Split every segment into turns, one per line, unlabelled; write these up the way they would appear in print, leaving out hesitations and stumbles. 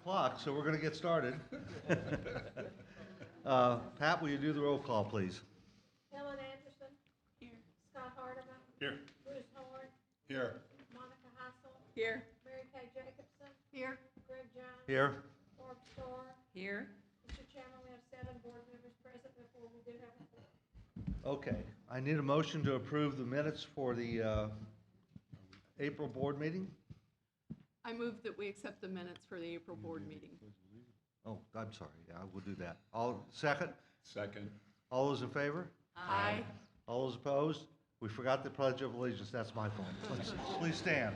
Clock, so we're going to get started. Pat, will you do the roll call, please?
Ellen Anderson.
Here.
Scott Hardeman.
Here.
Bruce Horn.
Here.
Monica Hassel.
Here.
Mary Kay Jacobson.
Here.
Greg Jones.
Here.
Barb Starr.
Here.
Mr. Chairman, we have 7 board members present before we do have a quorum.
Okay, I need a motion to approve the minutes for the April board meeting.
I move that we accept the minutes for the April board meeting.
Oh, I'm sorry, yeah, I will do that. All, second?
Second.
All those in favor?
Aye.
All those opposed? We forgot the Pledge of Allegiance, that's my fault. Please stand.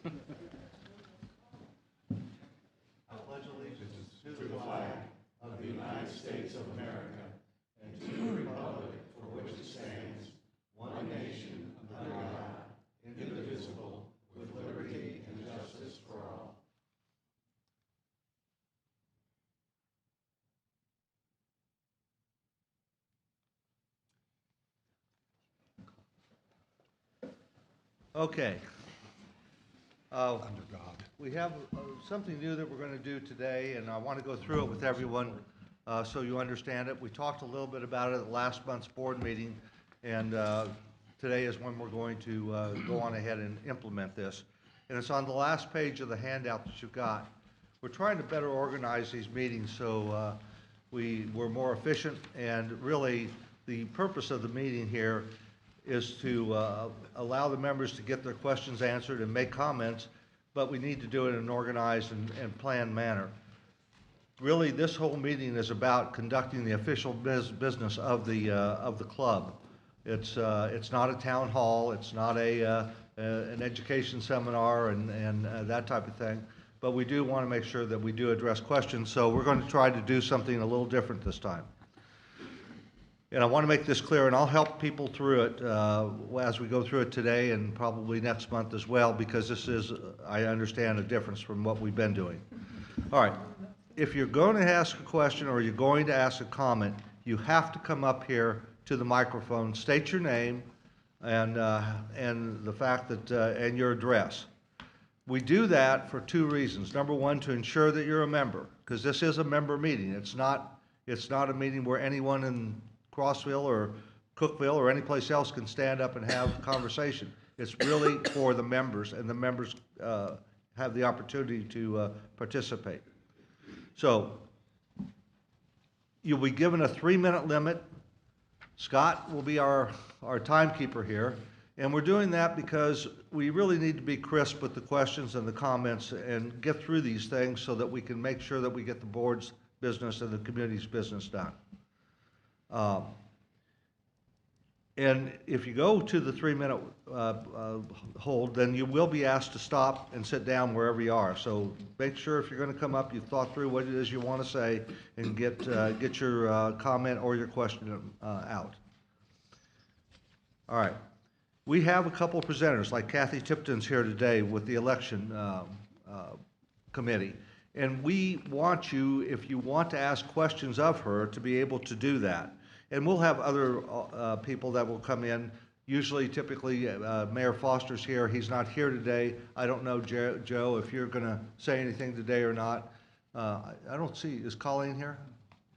I pledge allegiance to the flag of the United States of America and to the republic for which it stands, one nation, under God, indivisible, with liberty and justice for all. Okay.
Under God.
We have something new that we're going to do today, and I want to go through it with everyone so you understand it. We talked a little bit about it at last month's board meeting, and today is when we're going to go on ahead and implement this. And it's on the last page of the handout that you've got. We're trying to better organize these meetings so we're more efficient, and really the purpose of the meeting here is to allow the members to get their questions answered and make comments, but we need to do it in an organized and planned manner. Really, this whole meeting is about conducting the official business of the club. It's not a town hall, it's not an education seminar and that type of thing, but we do want to make sure that we do address questions, so we're going to try to do something a little different this time. And I want to make this clear, and I'll help people through it as we go through it today and probably next month as well, because this is, I understand, a difference from what we've been doing. All right, if you're going to ask a question or you're going to ask a comment, you have to come up here to the microphone, state your name and the fact that, and your address. We do that for 2 reasons. Number one, to ensure that you're a member, because this is a member meeting. It's not a meeting where anyone in Crossville or Cookville or any place else can stand up and have a conversation. It's really for the members, and the members have the opportunity to participate. So you'll be given a 3-minute limit. Scott will be our timekeeper here, and we're doing that because we really need to be crisp with the questions and the comments and get through these things so that we can make sure that we get the board's business and the community's business done. And if you go to the 3-minute hold, then you will be asked to stop and sit down wherever you are. So make sure if you're going to come up, you've thought through what it is you want to say and get your comment or your question out. All right. We have a couple of presenters, like Kathy Tipton's here today with the election committee. And we want you, if you want to ask questions of her, to be able to do that. And we'll have other people that will come in. Usually, typically, Mayor Foster's here. He's not here today. I don't know, Joe, if you're going to say anything today or not. I don't see, is Colleen here?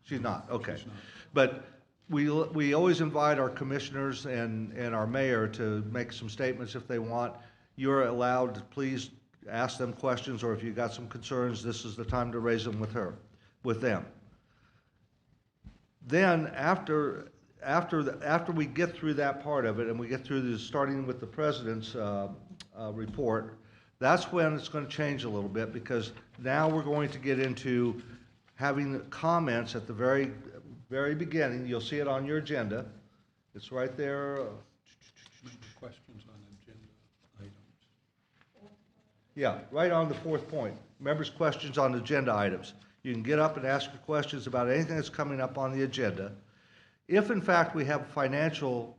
She's not, okay. She's not. But we always invite our commissioners and our mayor to make some statements if they want. You're allowed to please ask them questions, or if you've got some concerns, this is the time to raise them with them. Then after we get through that part of it, and we get through this, starting with the president's report, that's when it's going to change a little bit, because now we're going to get into having comments at the very, very beginning. You'll see it on your agenda. It's right there.
Questions on agenda items.
Yeah, right on the 4th point. Members' questions on agenda items. You can get up and ask your questions about anything that's coming up on the agenda. If, in fact, we have financial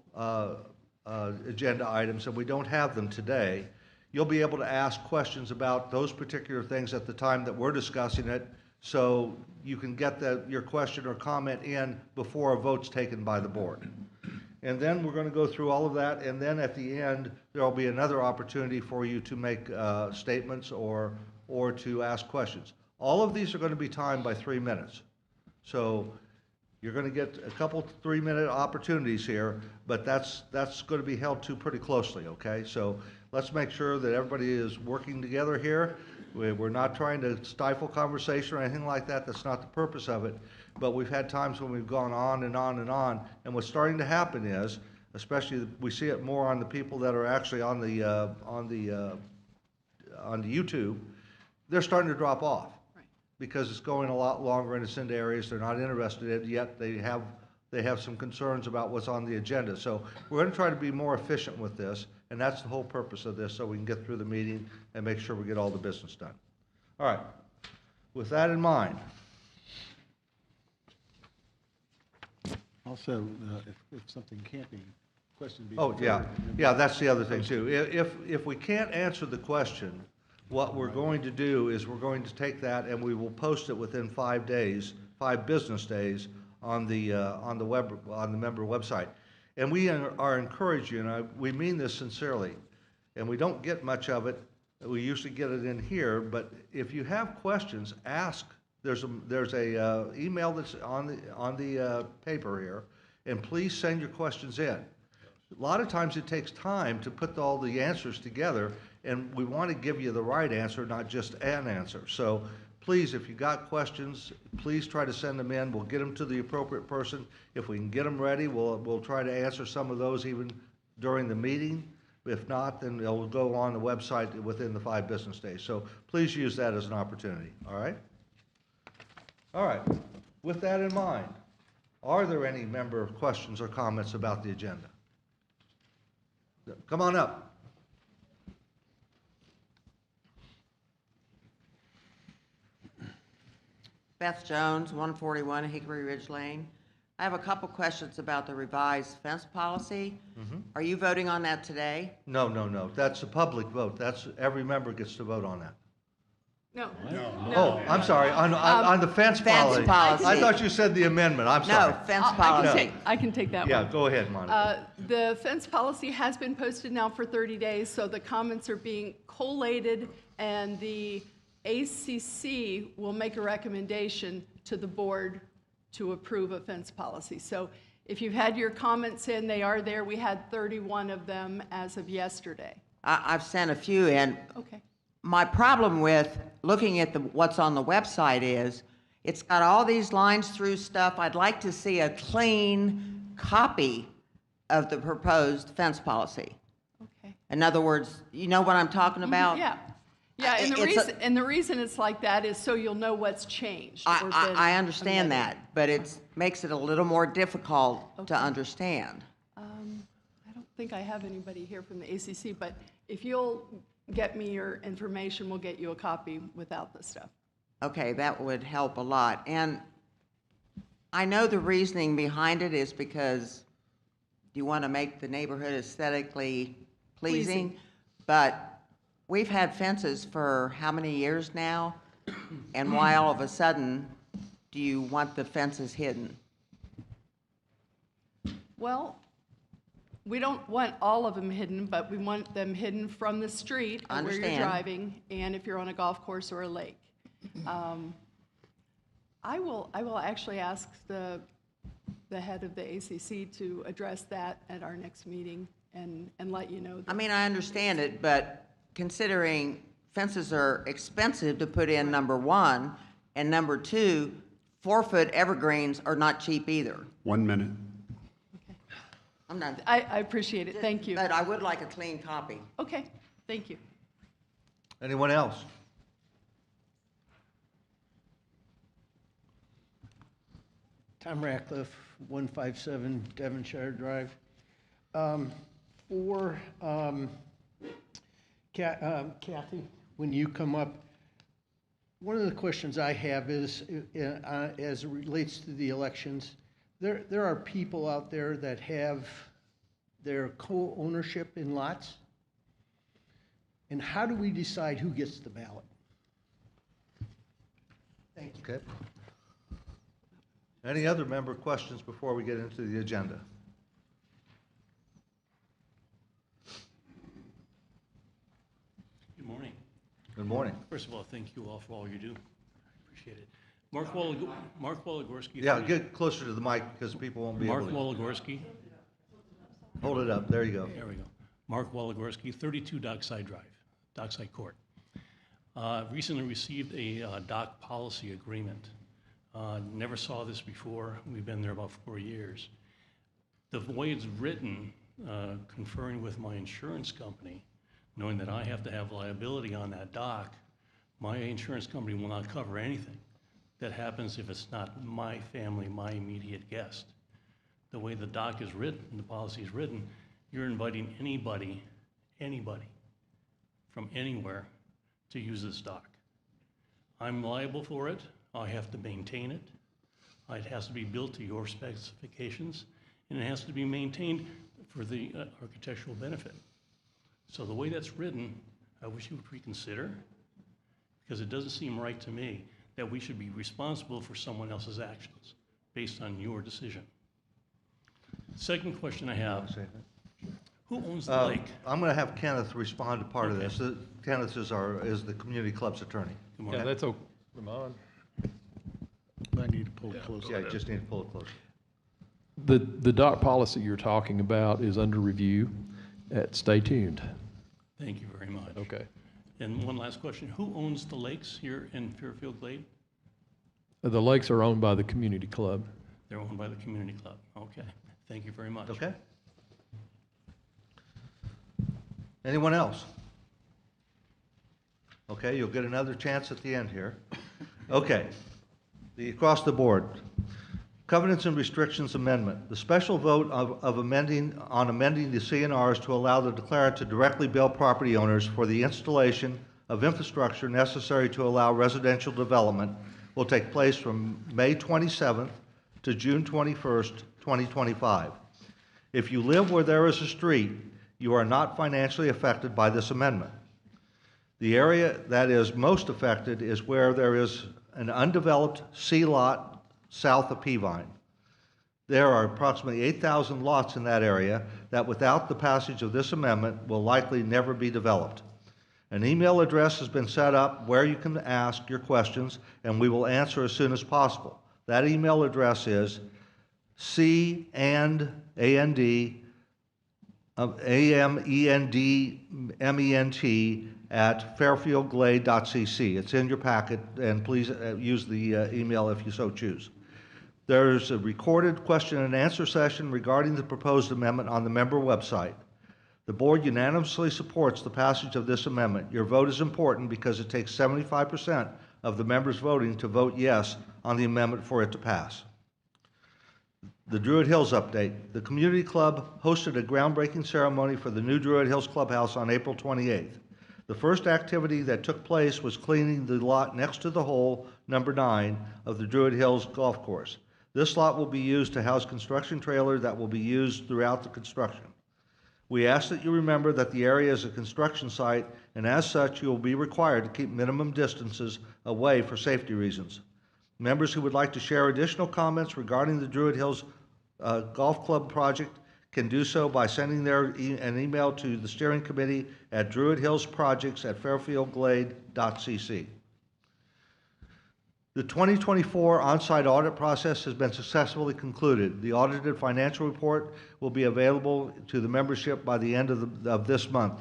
agenda items and we don't have them today, you'll be able to ask questions about those particular things at the time that we're discussing it, so you can get your question or comment in before a vote's taken by the board. And then we're going to go through all of that, and then at the end, there will be another opportunity for you to make statements or to ask questions. All of these are going to be timed by 3 minutes. So you're going to get a couple 3-minute opportunities here, but that's going to be held to pretty closely, okay? So let's make sure that everybody is working together here. We're not trying to stifle conversation or anything like that. That's not the purpose of it. But we've had times when we've gone on and on and on. And what's starting to happen is, especially we see it more on the people that are actually on the YouTube, they're starting to drop off.
Right.
Because it's going a lot longer and it's into areas they're not interested in, yet they have some concerns about what's on the agenda. So we're going to try to be more efficient with this, and that's the whole purpose of this, so we can get through the meeting and make sure we get all the business done. All right. With that in mind,
Also, if something can't be, question be.
oh, yeah,
deferred,
yeah, that's the other thing too. If we can't answer the question, what we're going to do is we're going to take that and we will post it within 5 days, 5 business days on the member website. And we are encouraging, and we mean this sincerely, and we don't get much of it. We usually get it in here, but if you have questions, ask. There's a email that's on the paper here, and please send your questions in. A lot of times it takes time to put all the answers together, and we want to give you the right answer, not just an answer. So please, if you got questions, please try to send them in. We'll get them to the appropriate person. If we can get them ready, we'll try to answer some of those even during the meeting. If not, then they'll go on the website within the 5 business days. So please use that as an opportunity, all right? All right, with that in mind, are there any member questions or comments about the agenda? Come on up.
Beth Jones, 141 Hickory Ridge Lane. I have a couple questions about the revised fence policy. Are you voting on that today?
No. That's a public vote. Every member gets to vote on that.
No.
Oh, I'm sorry, on the fence policy.
policy.
I thought you said the amendment, I'm sorry.
No, fence
I can
policy.
take, I can take that one.
Yeah, go ahead, Monica.
The fence policy has been posted now for 30 days, so the comments are being collated, and the ACC will make a recommendation to the board to approve a fence policy. So if you've had your comments in, they are there. We had 31 of them as of yesterday.
I've sent a few in.
Okay.
My problem with looking at what's on the website is it's got all these lines through stuff. I'd like to see a clean copy of the proposed fence policy.
Okay.
In other words, you know what I'm talking about?
Yeah. Yeah, and the reason it's like that is so you'll know what's changed. or been
I understand
amended.
that, but it makes it a little more difficult to
Okay.
understand.
I don't think I have anybody here from the ACC, but if you'll get me your information, we'll get you a copy without the stuff.
Okay, that would help a lot. And I know the reasoning behind it is because you want to make the neighborhood aesthetically pleasing, but we've had fences for how many years now? And why all of a sudden do you want the fences hidden?
Well, we don't want all of them hidden, but we want them hidden from the street and where you're
Understand.
driving, and if you're on a golf course or a lake. I will actually ask the head of the ACC to address that at our next meeting and let you know.
I mean, I understand it, but considering fences are expensive to put in, number one, and number two, 4-foot evergreens are not cheap either.
1 minute.
I'm done.
I appreciate it, thank you.
But I would like a clean copy.
Okay, thank you.
Anyone else?
Tom Ratcliffe, 157 Devonshire Drive. Kathy, when you come up, one of the questions I have is, as it relates to the elections, there are people out there that have their co-ownership in lots. And how do we decide who gets the ballot? Thank you.
Okay. Any other member questions before we get into the agenda?
Good morning.
Good morning.
First of all, thank you all for all you do. Appreciate it. Mark Waligorski.
Yeah, get closer to the mic because people won't be
Mark
able to.
Waligorski.
Hold it up, there you go.
There we go. Mark Waligorski, 32 Dockside Drive, Dockside Court. Recently received a dock policy agreement. Never saw this before. We've been there about 4 years. The way it's written, conferring with my insurance company, knowing that I have to have liability on that dock, my insurance company will not cover anything that happens if it's not my family, my immediate guest. The way the dock is written, the policy is written, you're inviting anybody from anywhere to use this dock. I'm liable for it. I have to maintain it. It has to be built to your specifications, and it has to be maintained for the architectural benefit. So the way that's written, I wish you would reconsider, because it doesn't seem right to me that we should be responsible for someone else's actions based on your decision. Second question I have, who owns the lake?
I'm going to have Kenneth respond to part of this. Kenneth is the community club's attorney.
Good morning.
Yeah, that's okay. Ramon?
I need to pull it closer.
Yeah, you just need to pull it closer.
The dock policy you're talking about is under review. Stay tuned.
Thank you very much.
Okay.
And one last question, who owns the lakes here in Fairfield Glade?
The lakes are owned by the community club.
They're owned by the community club. Okay, thank you very much.
Okay? Anyone else? Okay, you'll get another chance at the end here. Okay, across the board. Covenants and Restrictions Amendment. The special vote of amending the CNRs to allow the declarant to directly bill property owners for the installation of infrastructure necessary to allow residential development will take place from May 27th to June 21st, 2025. If you live where there is a street, you are not financially affected by this amendment. The area that is most affected is where there is an undeveloped C lot south of Peavine. There are approximately 8,000 lots in that area that without the passage of this amendment will likely never be developed. An email address has been set up where you can ask your questions and we will answer as soon as possible. That email address is CAMENDMENT@fairfieldglade.cc. It's in your packet, and please use the email if you so choose. There's a recorded question and answer session regarding the proposed amendment on the member website. The board unanimously supports the passage of this amendment. Your vote is important because it takes 75% of the members voting to vote yes on the amendment for it to pass. The Druid Hills update. The community club hosted a groundbreaking ceremony for the new Druid Hills Clubhouse on April 28th. The first activity that took place was cleaning the lot next to the hole number 9 of the Druid Hills Golf Course. This lot will be used to house construction trailer that will be used throughout the construction. We ask that you remember that the area is a construction site, and as such, you will be required to keep minimum distances away for safety reasons. Members who would like to share additional comments regarding the Druid Hills Golf Club project can do so by sending an email to the steering committee at druidhillsprojects@fairfieldglade.cc. The 2024 on-site audit process has been successfully concluded. The audited financial report will be available to the membership by the end of this month.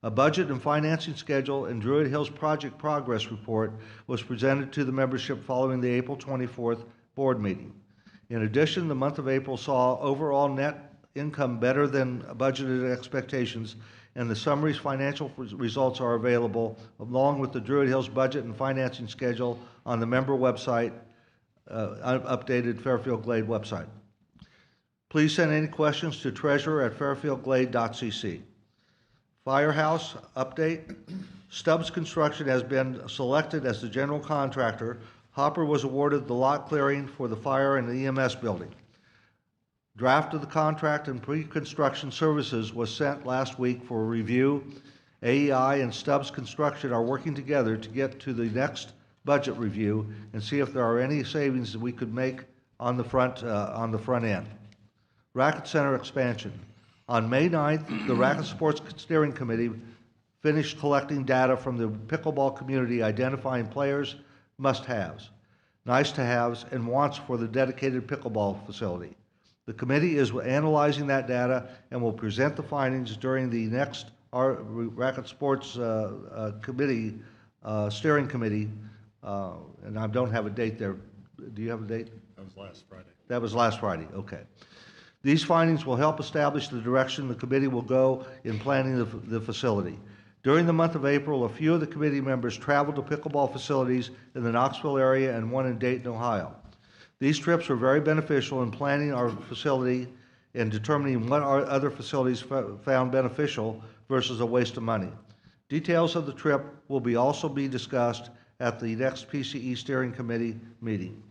A budget and financing schedule and Druid Hills project progress report was presented to the membership following the April 24th board meeting. In addition, the month of April saw overall net income better than budgeted expectations, and the summary's financial results are available along with the Druid Hills budget and financing schedule on the member website, updated Fairfield Glade website. Please send any questions to treasurer@fairfieldglade.cc. Firehouse update. Stubbs Construction has been selected as the general contractor. Hopper was awarded the lot clearing for the fire and the EMS building. Draft of the contract and pre-construction services was sent last week for review. AEI and Stubbs Construction are working together to get to the next budget review and see if there are any savings that we could make on the front end. Racket Center expansion. On May 9th, the Racket Sports Steering Committee finished collecting data from the pickleball community, identifying players must-haves, nice-to-haves, and wants for the dedicated pickleball facility. The committee is analyzing that data and will present the findings during the next Racket Sports Committee, Steering Committee, and I don't have a date there. Do you have a date?
That was last Friday.
That was last Friday, okay. These findings will help establish the direction the committee will go in planning the facility. During the month of April, a few of the committee members traveled to pickleball facilities in the Knoxville area and one in Dayton, Ohio. These trips were very beneficial in planning our facility and determining what our other facilities found beneficial versus a waste of money. Details of the trip will also be discussed at the next PCE Steering Committee meeting.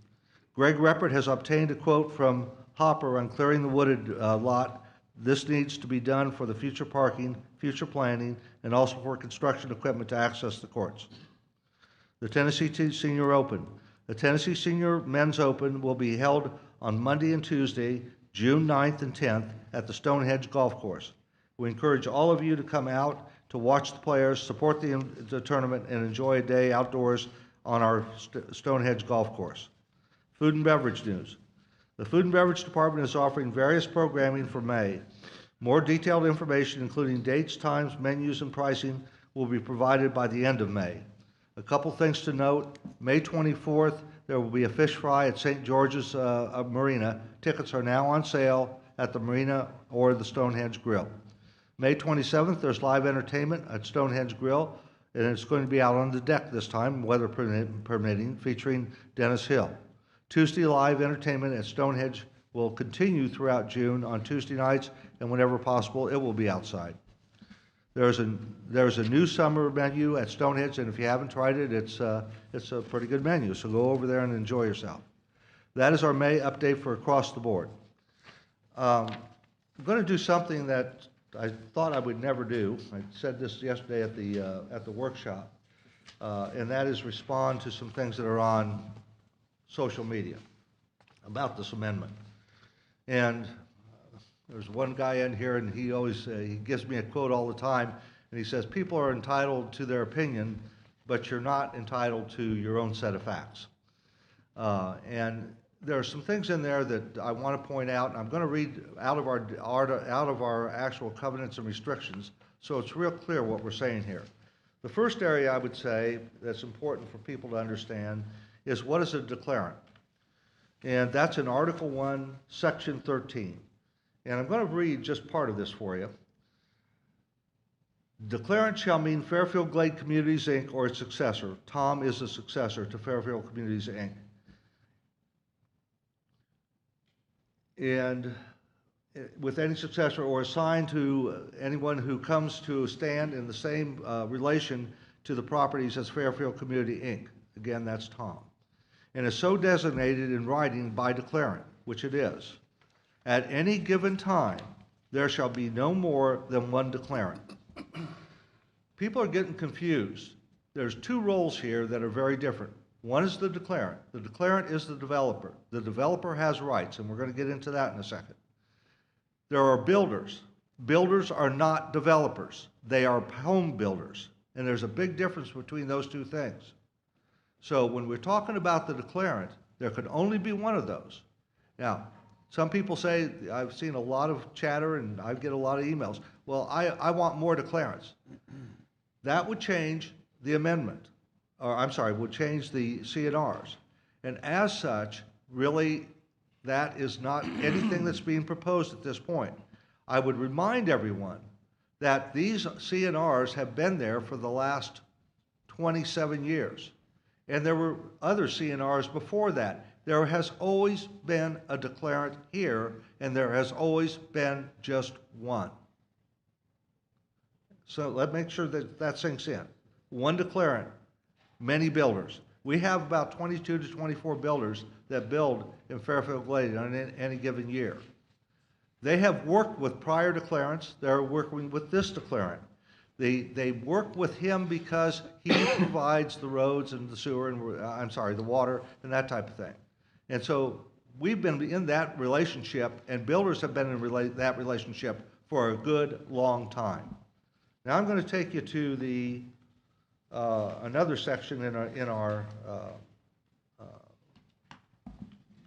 Greg Reppert has obtained a quote from Hopper on clearing the wooded lot. This needs to be done for the future parking, future planning, and also for construction equipment to access the courts. The Tennessee Senior Open. The Tennessee Senior Men's Open will be held on Monday and Tuesday, June 9th and 10th at the Stonehenge Golf Course. We encourage all of you to come out to watch the players, support the tournament, and enjoy a day outdoors on our Stonehenge Golf Course. Food and beverage news. The Food and Beverage Department is offering various programming for May. More detailed information, including dates, times, menus, and pricing, will be provided by the end of May. A couple things to note. May 24th, there will be a fish fry at St. George's Marina. Tickets are now on sale at the Marina or the Stonehenge Grill. May 27th, there's live entertainment at Stonehenge Grill, and it's going to be out on the deck this time, weather permitting, featuring Dennis Hill. Tuesday live entertainment at Stonehenge will continue throughout June on Tuesday nights, and whenever possible, it will be outside. There's a new summer menu at Stonehenge, and if you haven't tried it, it's a pretty good menu, so go over there and enjoy yourself. That is our May update for across the board. I'm going to do something that I thought I would never do. I said this yesterday at the workshop, and that is respond to some things that are on social media about this amendment. And there's one guy in here, and he gives me a quote all the time, and he says, people are entitled to their opinion, but you're not entitled to your own set of facts. And there are some things in there that I want to point out, and I'm going to read out of our actual covenants and restrictions, so it's real clear what we're saying here. The first area I would say that's important for people to understand is what is a declarant? And that's in Article 1, Section 13. And I'm going to read just part of this for you. Declarant shall mean Fairfield Glade Communities, Inc. or its successor. Tom is the successor to Fairfield Communities, Inc. And with any successor or assigned to anyone who comes to stand in the same relation to the properties as Fairfield Community, Inc. Again, that's Tom. And is so designated in writing by declarant, which it is. At any given time, there shall be no more than one declarant. People are getting confused. There's two roles here that are very different. One is the declarant. The declarant is the developer. The developer has rights, and we're going to get into that in a second. There are builders. Builders are not developers. They are home builders. And there's a big difference between those two things. So when we're talking about the declarant, there could only be one of those. Now, some people say, I've seen a lot of chatter and I get a lot of emails, well, I want more declarants. That would change the amendment, or I'm sorry, would change the CNRs. And as such, really, that is not anything that's being proposed at this point. I would remind everyone that these CNRs have been there for the last 27 years. And there were other CNRs before that. There has always been a declarant here, and there has always been just one. So let's make sure that that sinks in. One declarant, many builders. We have about 22 to 24 builders that build in Fairfield Glade on any given year. They have worked with prior declarants. They're working with this declarant. They work with him because he provides the roads and the sewer and, the water and that type of thing. And so we've been in that relationship, and builders have been in that relationship for a good long time. Now I'm going to take you to the another section in our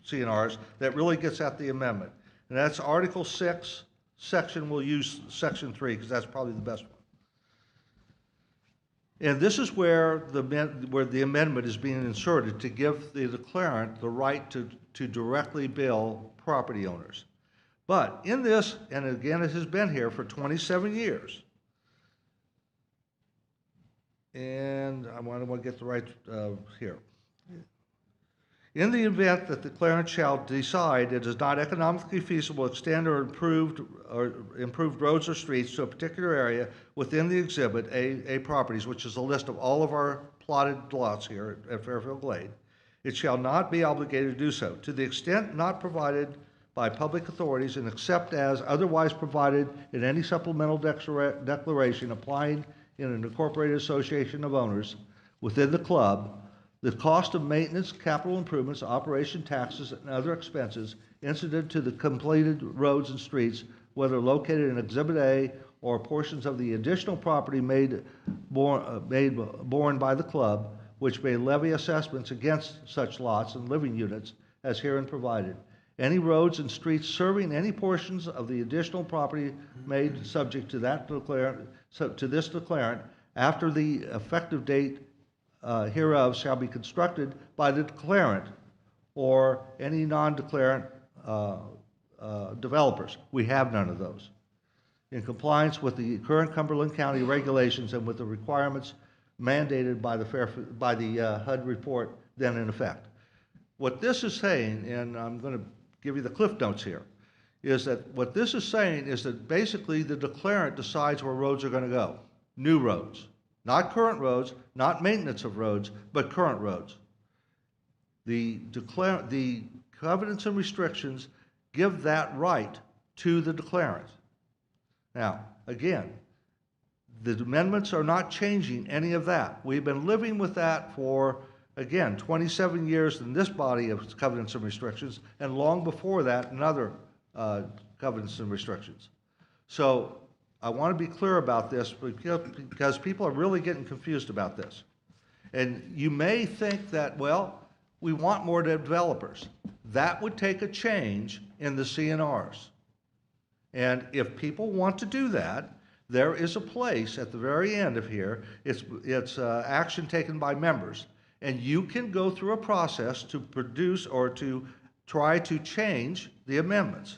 CNRs that really gets at the amendment. And that's Article 6, we'll use Section 3, because that's probably the best one. And this is where the amendment is being inserted to give the declarant the right to directly bill property owners. But in this, and again, it has been here for 27 years, and I want to get the right here. In the event that the declarant shall decide it is not economically feasible to extend or improved roads or streets to a particular area within the exhibit A properties, which is a list of all of our plotted lots here at Fairfield Glade, it shall not be obligated to do so. To the extent not provided by public authorities and except as otherwise provided in any supplemental declaration applying in an incorporated association of owners within the club, the cost of maintenance, capital improvements, operation taxes, and other expenses incident to the completed roads and streets, whether located in Exhibit A or portions of the additional property borne by the club, which may levy assessments against such lots and living units as herein provided. Any roads and streets serving any portions of the additional property made subject to that declarant, to this declarant after the effective date hereof shall be constructed by the declarant or any non-declarant developers. We have none of those. In compliance with the current Cumberland County regulations and with the requirements mandated by the HUD report then in effect. What this is saying, and I'm going to give you the cliff notes here, is that what this is saying is that basically the declarant decides where roads are going to go. New roads. Not current roads, not maintenance of roads, but current roads. The covenants and restrictions give that right to the declarant. Now, again, the amendments are not changing any of that. We've been living with that for, again, 27 years in this body of covenants and restrictions, and long before that in other covenants and restrictions. So I want to be clear about this because people are really getting confused about this. And you may think that, well, we want more developers. That would take a change in the CNRs. And if people want to do that, there is a place at the very end of here. It's action taken by members. And you can go through a process to produce or to try to change the amendments.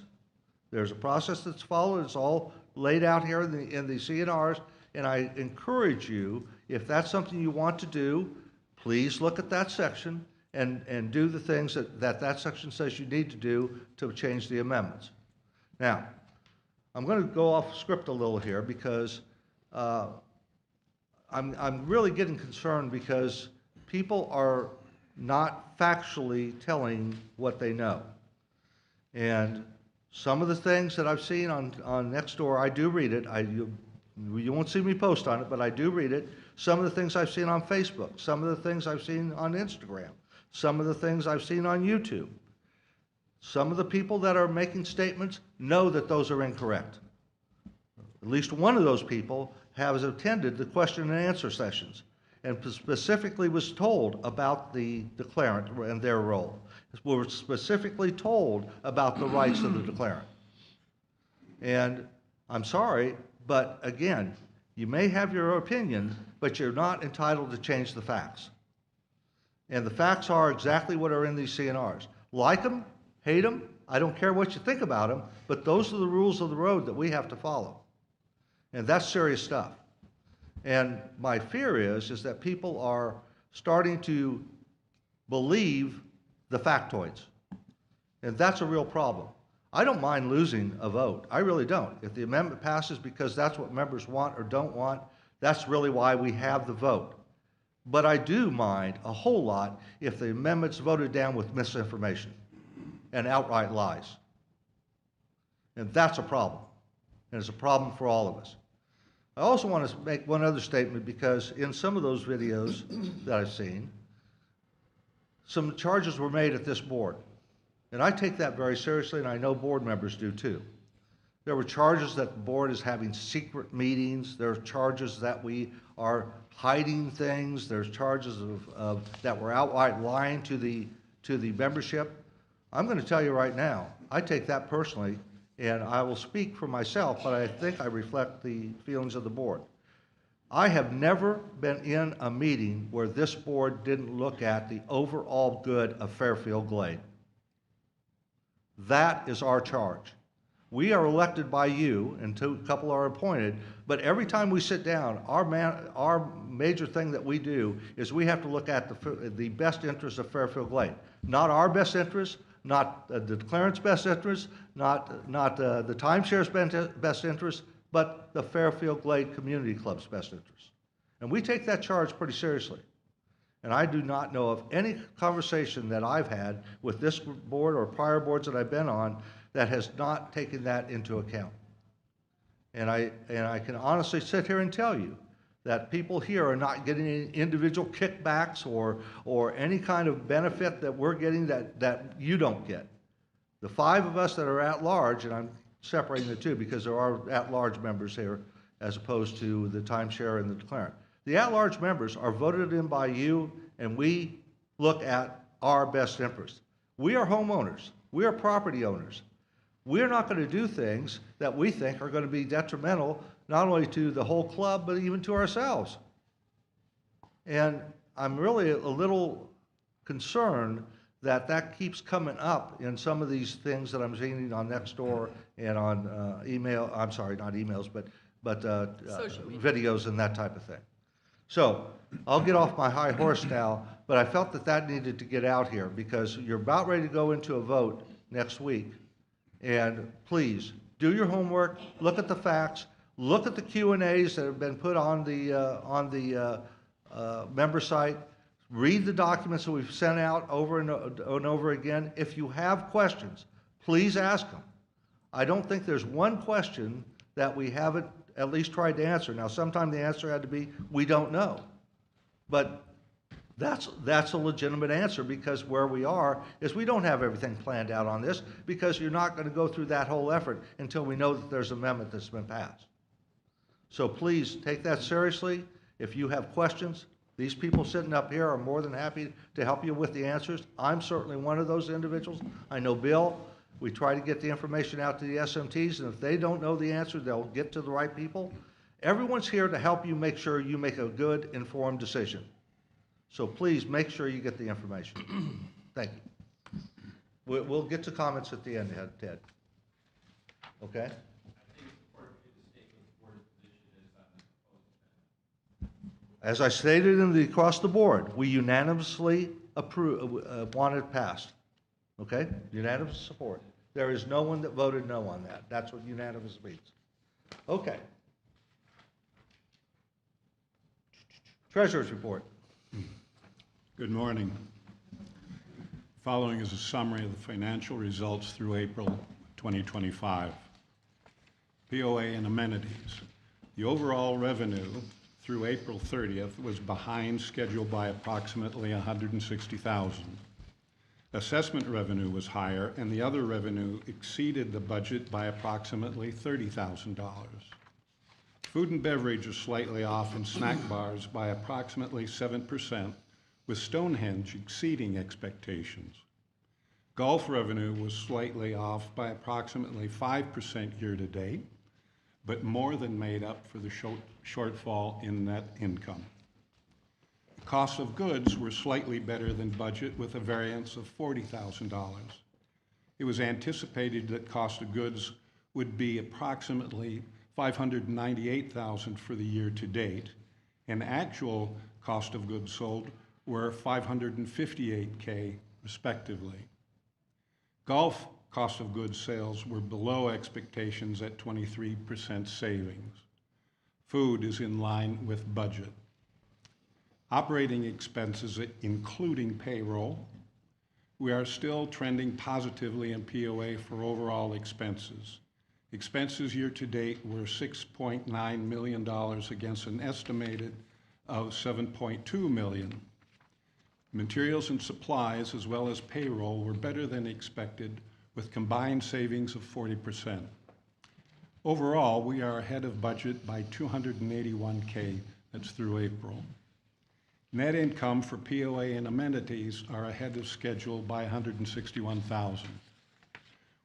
There's a process that's followed. It's all laid out here in the CNRs, and I encourage you, if that's something you want to do, please look at that section and do the things that section says you need to do to change the amendments. Now, I'm going to go off script a little here because I'm really getting concerned because people are not factually telling what they know. And some of the things that I've seen on Nextdoor, I do read it. You won't see me post on it, but I do read it. Some of the things I've seen on Facebook, some of the things I've seen on Instagram, some of the things I've seen on YouTube. Some of the people that are making statements know that those are incorrect. At least one of those people has attended the question and answer sessions and specifically was told about the declarant and their role. We were specifically told about the rights of the declarant. And I'm sorry, but again, you may have your opinion, but you're not entitled to change the facts. And the facts are exactly what are in these CNRs. Like them, hate them, I don't care what you think about them, but those are the rules of the road that we have to follow. And that's serious stuff. And my fear is that people are starting to believe the factoids. And that's a real problem. I don't mind losing a vote. I really don't. If the amendment passes because that's what members want or don't want, that's really why we have the vote. But I do mind a whole lot if the amendment's voted down with misinformation and outright lies. And that's a problem. And it's a problem for all of us. I also want to make one other statement because in some of those videos that I've seen, some charges were made at this board. And I take that very seriously, and I know board members do too. There were charges that the board is having secret meetings. There are charges that we are hiding things. There's charges of that we're outright lying to the membership. I'm going to tell you right now, I take that personally, and I will speak for myself, but I think I reflect the feelings of the board. I have never been in a meeting where this board didn't look at the overall good of Fairfield Glade. That is our charge. We are elected by you, and a couple are appointed, but every time we sit down, our major thing that we do is we have to look at the best interest of Fairfield Glade. Not our best interest, not the declarant's best interest, not the timeshare's best interest, but the Fairfield Glade Community Club's best interest. And we take that charge pretty seriously. And I do not know of any conversation that I've had with this board or prior boards that I've been on that has not taken that into account. And I can honestly sit here and tell you that people here are not getting any individual kickbacks or any kind of benefit that we're getting that you don't get. The 5 of us that are at large, and I'm separating the two because there are at-large members here as opposed to the timeshare and the declarant. The at-large members are voted in by you, and we look at our best interest. We are homeowners. We are property owners. We're not going to do things that we think are going to be detrimental not only to the whole club, but even to ourselves. And I'm really a little concerned that that keeps coming up in some of these things that I'm seeing on Nextdoor and on email, I'm sorry, not emails, but
Social media.
videos and that type of thing. So I'll get off my high horse now, but I felt that that needed to get out here because you're about ready to go into a vote next week. And please, do your homework, look at the facts, look at the Q&As that have been put on the member site, read the documents that we've sent out over and over again. If you have questions, please ask them. I don't think there's one question that we haven't at least tried to answer. Now, sometimes the answer had to be, we don't know. But that's a legitimate answer because where we are is we don't have everything planned out on this because you're not going to go through that whole effort until we know that there's an amendment that's been passed. So please take that seriously. If you have questions, these people sitting up here are more than happy to help you with the answers. I'm certainly one of those individuals. I know Bill. We try to get the information out to the SMTs, and if they don't know the answer, they'll get to the right people. Everyone's here to help you make sure you make a good, informed decision. So please make sure you get the information. Thank you. We'll get to comments at the end, Ted. Okay? As I stated across the board, we unanimously want it passed. Okay? Unanimous support. There is no one that voted no on that. That's what unanimous means. Okay. Treasurer's report.
Good morning. Following is a summary of the financial results through April 2025. POA and amenities. The overall revenue through April 30th was behind schedule by approximately $160,000. Assessment revenue was higher, and the other revenue exceeded the budget by approximately $30,000. Food and beverage was slightly off, and snack bars by approximately 7%, with Stonehenge exceeding expectations. Golf revenue was slightly off by approximately 5% year-to-date, but more than made up for the shortfall in net income. Cost of goods were slightly better than budget with a variance of $40,000. It was anticipated that cost of goods would be approximately $598,000 for the year to date, and actual cost of goods sold were $558K respectively. Golf cost of goods sales were below expectations at 23% savings. Food is in line with budget. Operating expenses, including payroll, we are still trending positively in POA for overall expenses. Expenses year to date were $6.9 million against an estimated of $7.2 million. Materials and supplies, as well as payroll, were better than expected, with combined savings of 40%. Overall, we are ahead of budget by $281K, that's through April. Net income for POA and amenities are ahead of schedule by 161,000.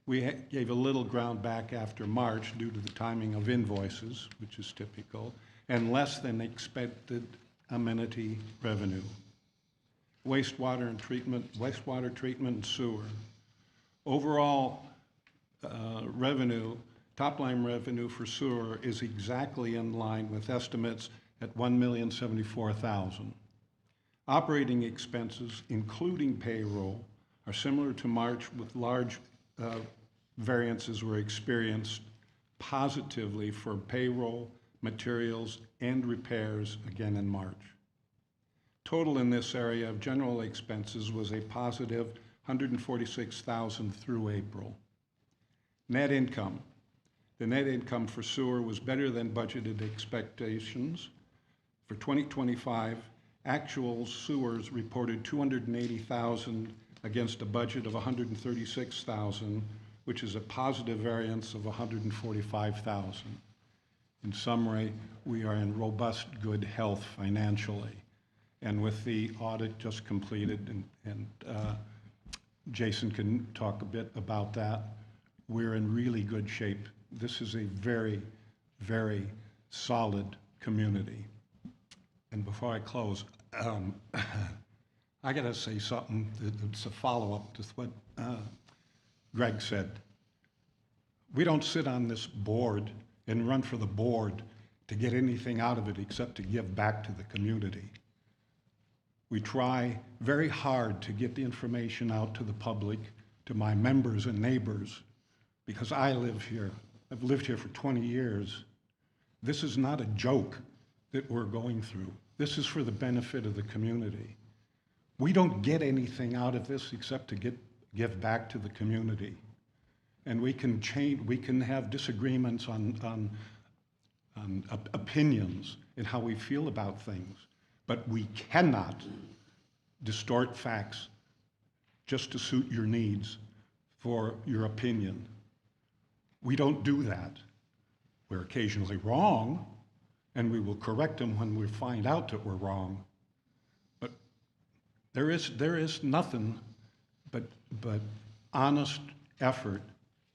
We gave a little ground back after March due to the timing of invoices, which is typical, and less than expected amenity revenue. Wastewater treatment and sewer. Overall revenue, top-line revenue for sewer is exactly in line with estimates at $1,074,000. Operating expenses, including payroll, are similar to March, with large variances were experienced positively for payroll, materials, and repairs again in March. Total in this area of general expenses was a positive $146,000 through April. Net income. The net income for sewer was better than budgeted expectations. For 2025, actual sewers reported $280,000 against a budget of $136,000, which is a positive variance of $145,000. In summary, we are in robust good health financially. And with the audit just completed, and Jason can talk a bit about that, we're in really good shape. This is a very, very solid community. And before I close, I gotta say something that's a follow-up to what Greg said. We don't sit on this board and run for the board to get anything out of it except to give back to the community. We try very hard to get the information out to the public, to my members and neighbors, because I live here. I've lived here for 20 years. This is not a joke that we're going through. This is for the benefit of the community. We don't get anything out of this except to give back to the community. And we can change, we can have disagreements on opinions and how we feel about things, but we cannot distort facts just to suit your needs for your opinion. We don't do that. We're occasionally wrong, and we will correct them when we find out that we're wrong. But there is nothing but honest effort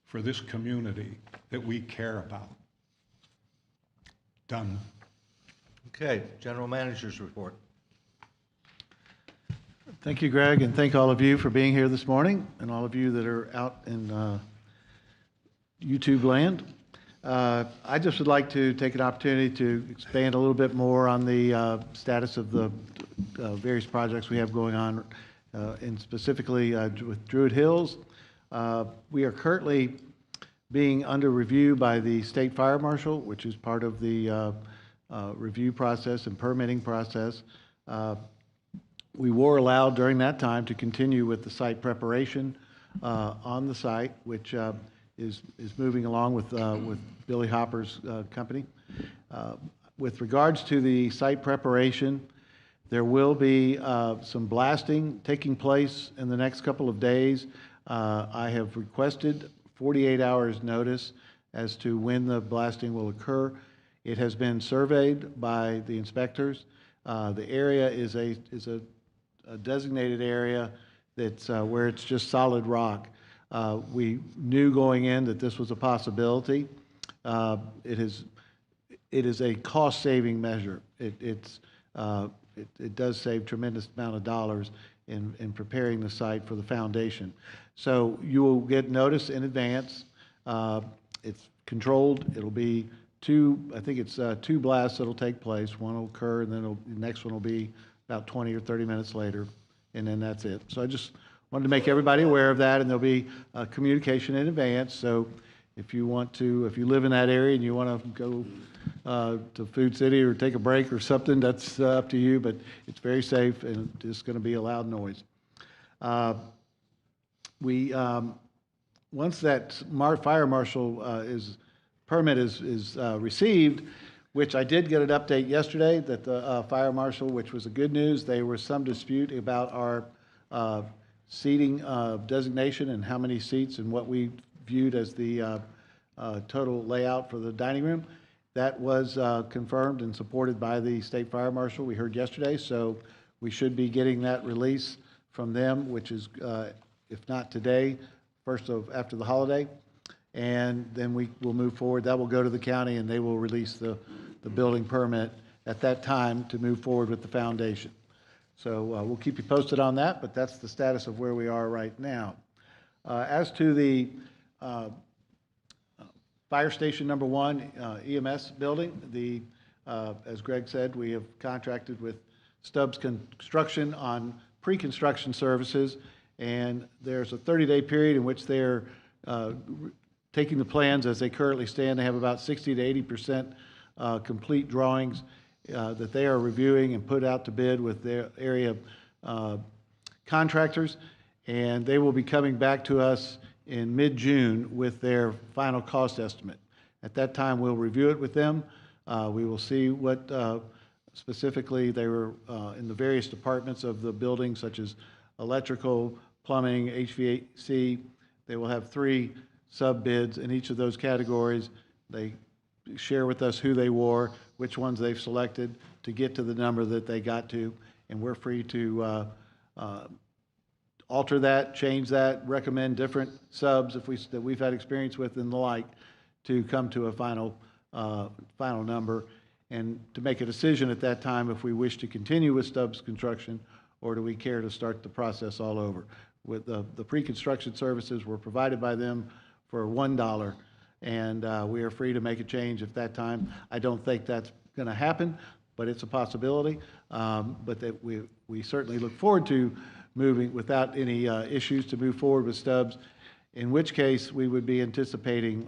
for this community that we care about. Done.
Okay, General Manager's report.
Thank you, Greg, and thank all of you for being here this morning, and all of you that are out in YouTube land. I just would like to take an opportunity to expand a little bit more on the status of the various projects we have going on, and specifically with Druid Hills. We are currently being under review by the State Fire Marshal, which is part of the review process and permitting process. We were allowed during that time to continue with the site preparation on the site, which is moving along with Billy Hopper's company. With regards to the site preparation, there will be some blasting taking place in the next couple of days. I have requested 48 hours notice as to when the blasting will occur. It has been surveyed by the inspectors. The area is a designated area that's where it's just solid rock. We knew going in that this was a possibility. It is a cost-saving measure. It does save tremendous amount of dollars in preparing the site for the foundation. So you will get notice in advance. It's controlled. It'll be I think it's two blasts that'll take place. One will occur, and then the next one will be about 20 or 30 minutes later, and then that's it. So I just wanted to make everybody aware of that, and there'll be communication in advance. So if you live in that area and you want to go to Food City or take a break or something, that's up to you, but it's very safe, and it's going to be a loud noise. Once that fire marshal permit is received, which I did get an update yesterday that the fire marshal, which was a good news, there was some dispute about our seating designation and how many seats and what we viewed as the total layout for the dining room. That was confirmed and supported by the state fire marshal we heard yesterday. So We should be getting that release from them, which is, if not today, after the holiday. And then we will move forward. That will go to the county, and they will release the building permit at that time to move forward with the foundation. So we'll keep you posted on that, but that's the status of where we are right now. As to the Fire Station Number 1 EMS building, as Greg said, we have contracted with Stubbs Construction on pre-construction services, and there's a 30-day period in which they're taking the plans as they currently stand. They have about 60 to 80% complete drawings that they are reviewing and put out to bid with their area contractors, and they will be coming back to us in mid-June with their final cost estimate. At that time, we'll review it with them. We will see what specifically they were in the various departments of the building, such as electrical, plumbing, HVAC. They will have 3 sub-bids in each of those categories. They share with us who they wore, which ones they've selected to get to the number that they got to, and we're free to alter that, change that, recommend different subs that we've had experience with and the like, to come to a final number, and to make a decision at that time if we wish to continue with Stubbs Construction or do we care to start the process all over. With the pre-construction services were provided by them for $1, and we are free to make a change at that time. I don't think that's going to happen, but it's a possibility. But that we certainly look forward to moving without any issues to move forward with Stubbs, in which case we would be anticipating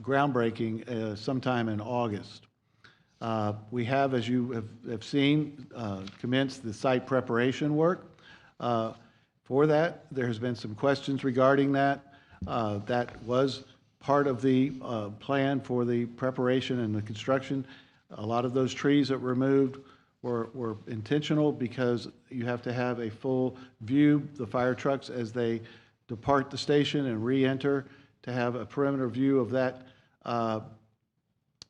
groundbreaking sometime in August. We have, as you have seen, commenced the site preparation work. For that, there has been some questions regarding that. That was part of the plan for the preparation and the construction. A lot of those trees that were removed were intentional because you have to have a full view, the fire trucks as they depart the station and re-enter, to have a perimeter view of that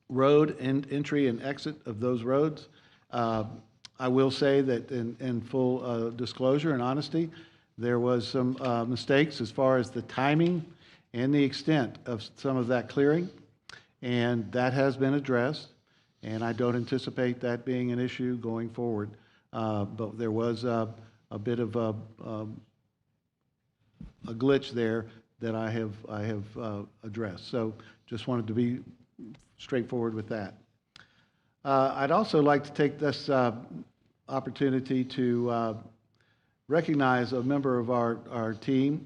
road and entry and exit of those roads. I will say that in full disclosure and honesty, there was some mistakes as far as the timing and the extent of some of that clearing, and that has been addressed, and I don't anticipate that being an issue going forward. But there was a bit of a glitch there that I have addressed. So just wanted to be straightforward with that. I'd also like to take this opportunity to recognize a member of our team,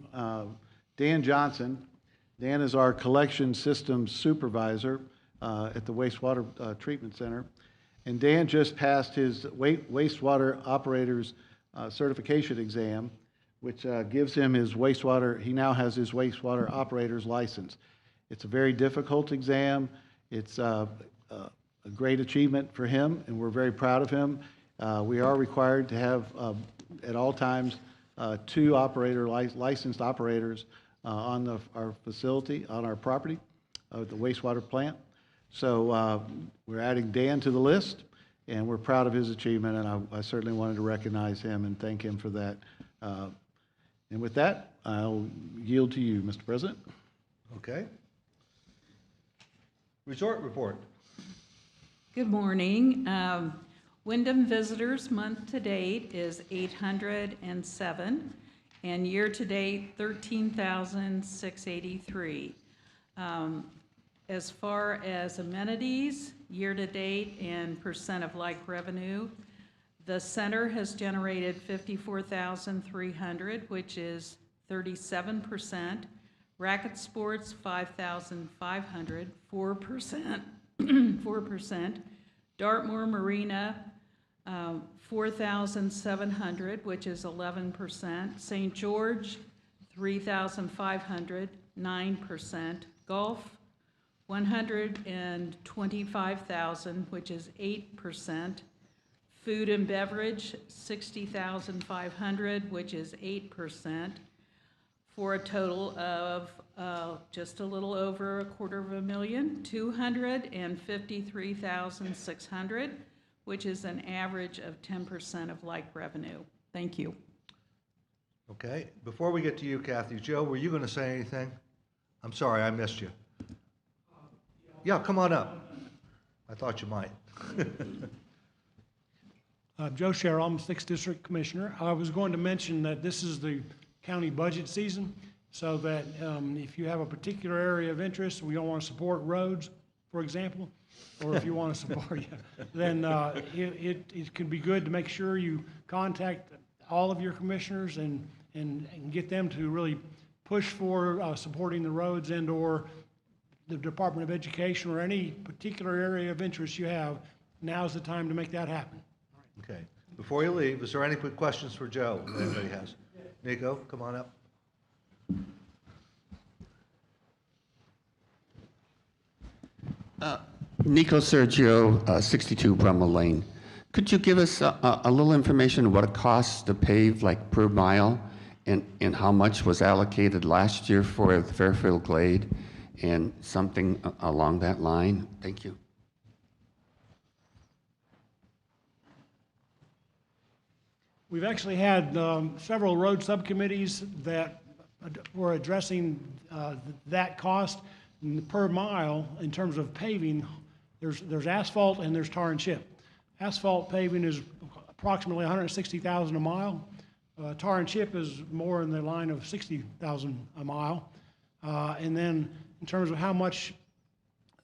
Dan Johnson. Dan is our collection systems supervisor at the wastewater treatment center. And Dan just passed his wastewater operator's certification exam, which gives him his wastewater, he now has his wastewater operator's license. It's a very difficult exam. It's a great achievement for him, and we're very proud of him. We are required to have, at all times, 2 licensed operators on our facility, on our property, the wastewater plant. So we're adding Dan to the list, and we're proud of his achievement, and I certainly wanted to recognize him and thank him for that. And with that, I'll yield to you, Mr. President.
Okay. Resort report.
Good morning. Wyndham visitors month to date is 807, and year to date 13,683. As far as amenities, year to date and percent of like revenue, the center has generated 54,300, which is 37%. Racket sports 5,500, 4%. 4%. Dartmoor Marina 4,700, which is 11%. St. George 3,500, 9%. Golf 125,000, which is 8%. Food and beverage 60,500, which is 8%, for a total of just a little over $250,000, 253,600, which is an average of 10% of like revenue. Thank you.
Okay, before we get to you, Kathy, Joe, were you going to say anything? I'm sorry, I missed you. Yeah, come on up. I thought you might.
Joe Sherrill, I'm 6th District Commissioner. I was going to mention that this is the county budget season, so that if you have a particular area of interest, we don't want to support roads, for example, or if you want to support, then it could be good to make sure you contact all of your commissioners and get them to really push for supporting the roads and/or the Department of Education or any particular area of interest you have. Now's the time to make that happen.
Okay, before you leave, is there any quick questions for Joe that anybody has? Nico, come on up.
Nico Sergio, 62 Brummel Lane. Could you give us a little information on what it costs to pave like per mile and how much was allocated last year for the Fairfield Glade and something along that line? Thank you.
We've actually had several road subcommittees that were addressing that cost per mile in terms of paving. There's asphalt and there's tar and chip. Asphalt paving is approximately $160,000 a mile. Tar and chip is more in the line of $60,000 a mile. And then in terms of how much,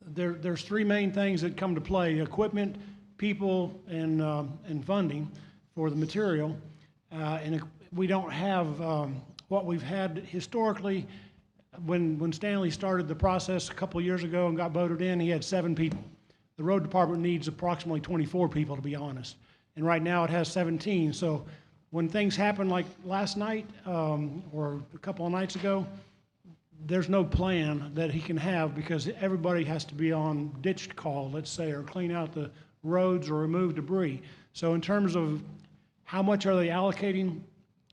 there's three main things that come to play: equipment, people, and funding for the material. And we don't have what we've had historically. When Stanley started the process a couple of years ago and got voted in, he had 7 people. The road department needs approximately 24 people, to be honest. And right now it has 17. So when things happen like last night or a couple of nights ago, there's no plan that he can have because everybody has to be on ditch call, let's say, or clean out the roads or remove debris. So in terms of how much are they allocating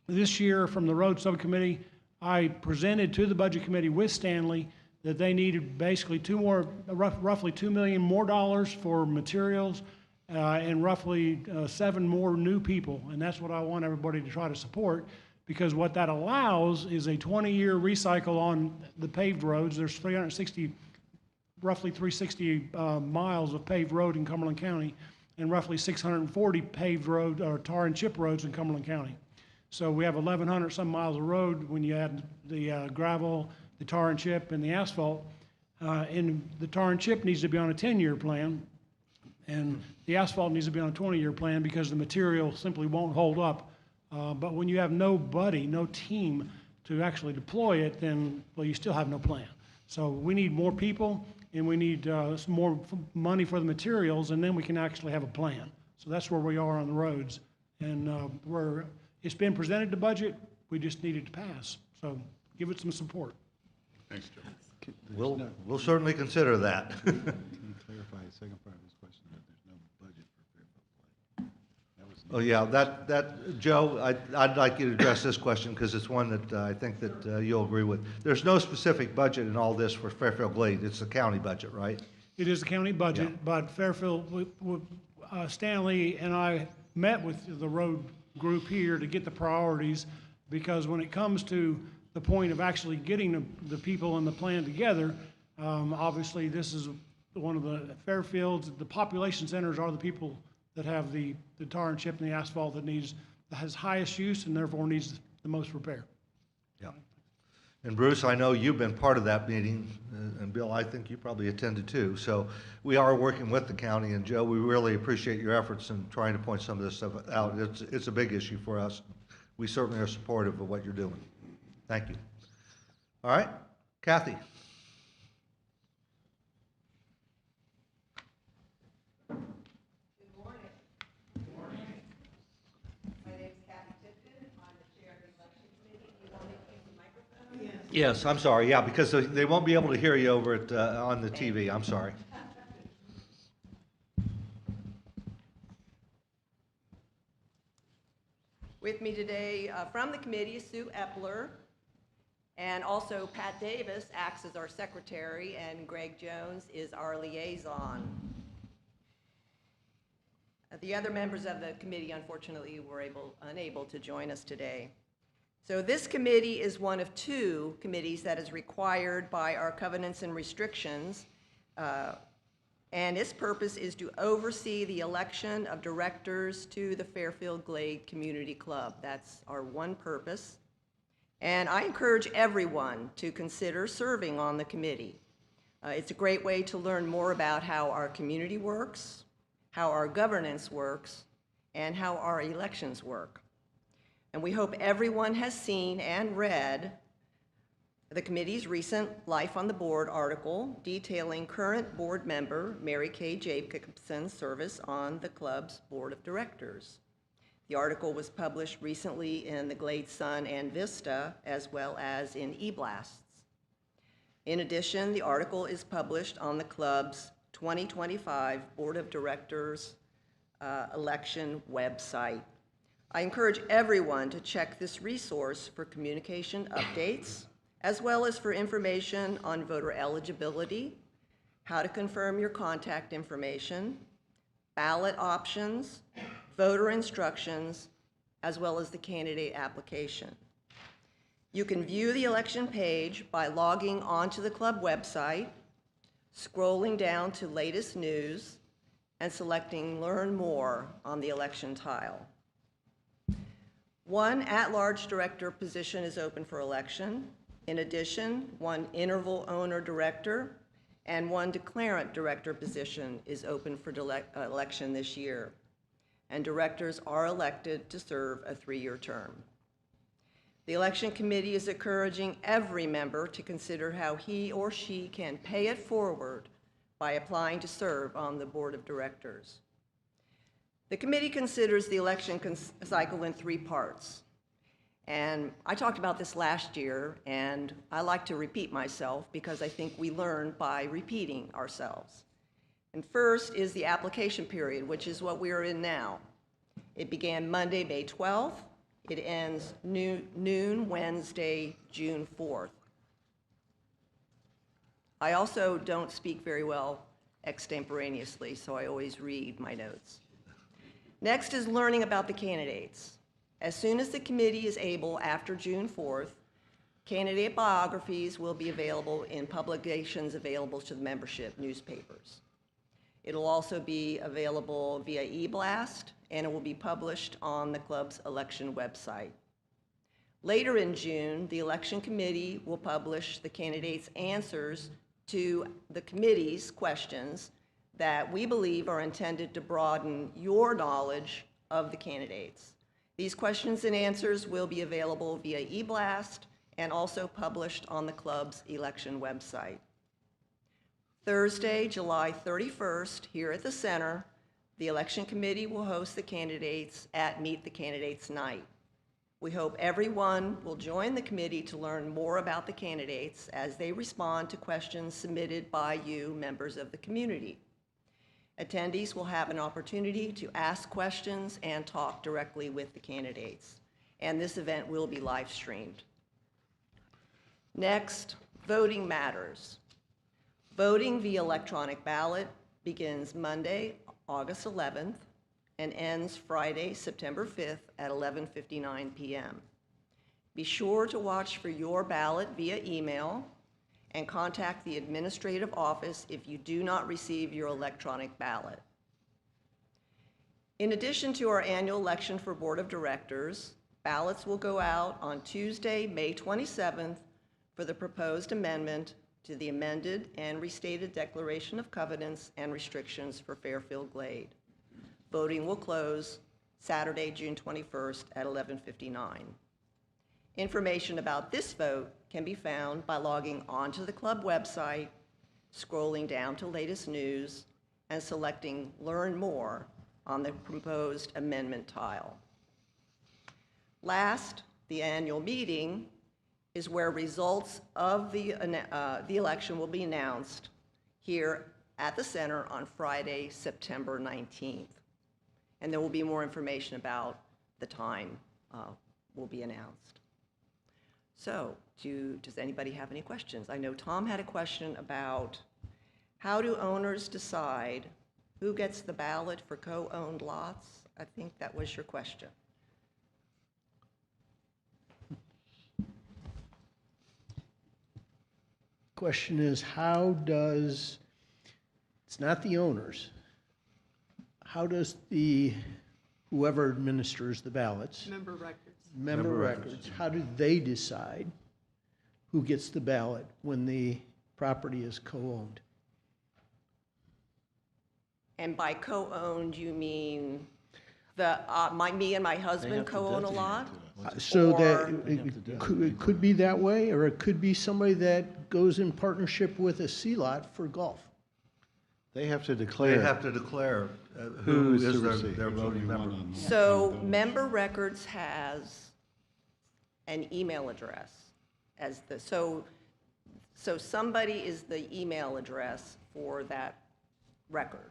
this year from the road subcommittee, I presented to the budget committee with Stanley that they needed basically roughly $2 million more dollars for materials and roughly 7 more new people. And that's what I want everybody to try to support, because what that allows is a 20-year recycle on the paved roads. There's roughly 360 miles of paved road in Cumberland County and roughly 640 paved road or tar and chip roads in Cumberland County. So we have 1,100 some miles of road when you add the gravel, the tar and chip, and the asphalt. And the tar and chip needs to be on a 10-year plan, and the asphalt needs to be on a 20-year plan because the material simply won't hold up. But when you have nobody, no team to actually deploy it, then, well, you still have no plan. So we need more people, and we need some more money for the materials, and then we can actually have a plan. So that's where we are on the roads. And it's been presented to budget, we just need it to pass. So give it some support.
Thanks, Joe.
We'll certainly consider that.
Can you clarify the second part of his question, that there's no budget for Fairfield Glade? That was
Oh, yeah, Joe, I'd like you to address this question because it's one that I think that you'll agree with. There's no specific budget in all this for Fairfield Glade. It's the county budget, right?
It is the county budget,
Yeah.
but Fairfield, Stanley and I met with the road group here to get the priorities, because when it comes to the point of actually getting the people and the plan together, obviously this is one of the Fairfields, the population centers are the people that have the tar and chip and the asphalt that has highest use and therefore needs the most repair.
Yeah. And Bruce, I know you've been part of that meeting, and Bill, I think you probably attended too. So we are working with the county, and Joe, we really appreciate your efforts in trying to point some of this stuff out. It's a big issue for us. We certainly are supportive of what you're doing. Thank you. All right, Kathy. Yes, I'm sorry, yeah, because they won't be able to hear you over at, on the TV, I'm sorry.
With me today from the committee is Sue Epler, and also Pat Davis acts as our secretary, and Greg Jones is our liaison. The other members of the committee unfortunately were unable to join us today. So this committee is one of two committees that is required by our covenants and restrictions, and its purpose is to oversee the election of directors to the Fairfield Glade Community Club. That's our one purpose. And I encourage everyone to consider serving on the committee. It's a great way to learn more about how our community works, how our governance works, and how our elections work. And we hope everyone has seen and read the committee's recent Life on the Board article detailing current board member Mary Kay Jacobson's service on the club's board of directors. The article was published recently in the Glade Sun and Vista, as well as in eBlasts. In addition, the article is published on the club's 2025 Board of Directors election website. I encourage everyone to check this resource for communication updates, as well as for information on voter eligibility, how to confirm your contact information, ballot options, voter instructions, as well as the candidate application. You can view the election page by logging onto the club website, scrolling down to latest news, and selecting Learn More on the election tile. One at-large director position is open for election. In addition, one interval owner director and one declarant director position is open for election this year. And directors are elected to serve a 3-year term. The election committee is encouraging every member to consider how he or she can pay it forward by applying to serve on the board of directors. The committee considers the election cycle in 3 parts. And I talked about this last year, and I like to repeat myself because I think we learn by repeating ourselves. And first is the application period, which is what we are in now. It began Monday, May 12th. It ends noon Wednesday, June 4th. I also don't speak very well extemporaneously, so I always read my notes. Next is learning about the candidates. As soon as the committee is able after June 4th, candidate biographies will be available in publications available to the membership newspapers. It'll also be available via eBlast, and it will be published on the club's election website. Later in June, the election committee will publish the candidates' answers to the committee's questions that we believe are intended to broaden your knowledge of the candidates. These questions and answers will be available via eBlast and also published on the club's election website. Thursday, July 31st, here at the center, the election committee will host the candidates at Meet the Candidates Night. We hope everyone will join the committee to learn more about the candidates as they respond to questions submitted by you, members of the community. Attendees will have an opportunity to ask questions and talk directly with the candidates. And this event will be live streamed. Next, voting matters. Voting via electronic ballot begins Monday, August 11th, and ends Friday, September 5th at 11:59 p.m. Be sure to watch for your ballot via email and contact the administrative office if you do not receive your electronic ballot. In addition to our annual election for Board of Directors, ballots will go out on Tuesday, May 27th for the proposed amendment to the amended and restated Declaration of Covenants and Restrictions for Fairfield Glade. Voting will close Saturday, June 21st at 11:59. Information about this vote can be found by logging onto the club website, scrolling down to latest news, and selecting Learn More on the proposed amendment tile. Last, the annual meeting is where results of the election will be announced here at the center on Friday, September 19th. And there will be more information about the time will be announced. So, does anybody have any questions? I know Tom had a question about how do owners decide Who gets the ballot for co-owned lots? I think that was your question.
Question is, how does, it's not the owners, how does whoever administers the ballots,
Member records.
member records, how do they decide who gets the ballot when the property is co-owned?
And by co-owned, you mean me and my husband co-own a lot?
So
Or-
that, it could be that way, or it could be somebody that goes in partnership with a C-Lot for golf.
They have to
They
declare.
have to declare
Who
who
is
is
to
their
receive.
their
There's only
voting
one
member.
on
So member records has an email address as so somebody is the email address for that record,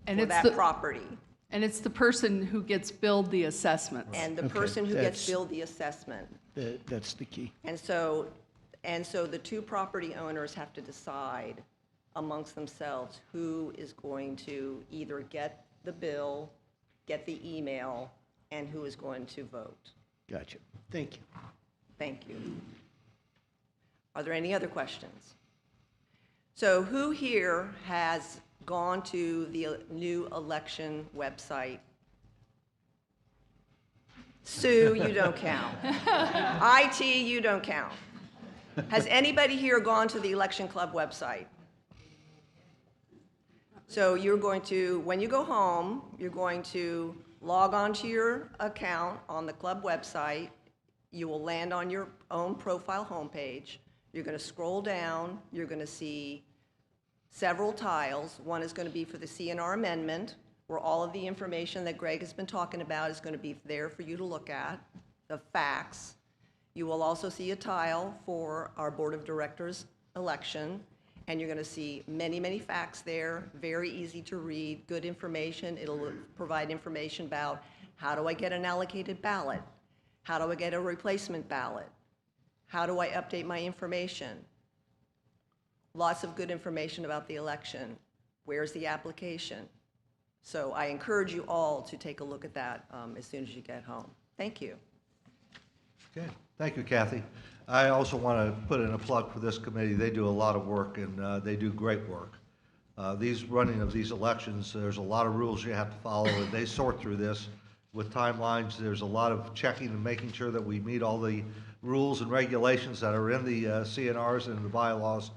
And
for
it's
that
the,
property.
and it's the person who gets billed the assessments.
And the
Okay,
person who
that's-
gets billed the assessment.
That's the key.
And so the two property owners have to decide amongst themselves who is going to either get the bill, get the email, and who is going to vote.
Gotcha. Thank you.
Thank you. Are there any other questions? So who here has gone to the new election website? Sue, you don't count. IT, you don't count. Has anybody here gone to the Election Club website? So you're going to, when you go home, you're going to log on to your account on the club website. You will land on your own profile homepage. You're going to scroll down. You're going to see several tiles. One is going to be for the CNR amendment, where all of the information that Greg has been talking about is going to be there for you to look at, the facts. You will also see a tile for our Board of Directors election, and you're going to see many, many facts there, very easy to read, good information. It'll provide information about how do I get an allocated ballot? How do I get a replacement ballot? How do I update my information? Lots of good information about the election. Where's the application? So I encourage you all to take a look at that as soon as you get home. Thank you.
Okay, thank you, Kathy. I also want to put in a plug for this committee. They do a lot of work, and they do great work. These running of these elections, there's a lot of rules you have to follow, and they sort through this with timelines. There's a lot of checking and making sure that we meet all the rules and regulations that are in the CNRs and the bylaws.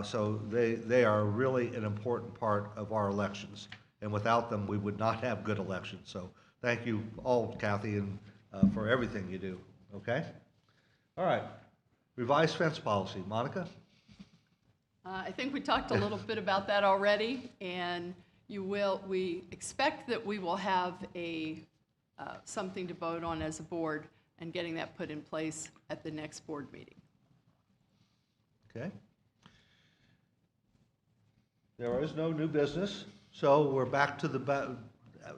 So they are really an important part of our elections, and without them, we would not have good elections. So thank you all, Kathy, and for everything you do. Okay? All right. Revised fence policy. Monica?
I think we talked a little bit about that already, and we expect that we will have something to vote on as a board and getting that put in place at the next board meeting.
Okay. There is no new business, so we're back to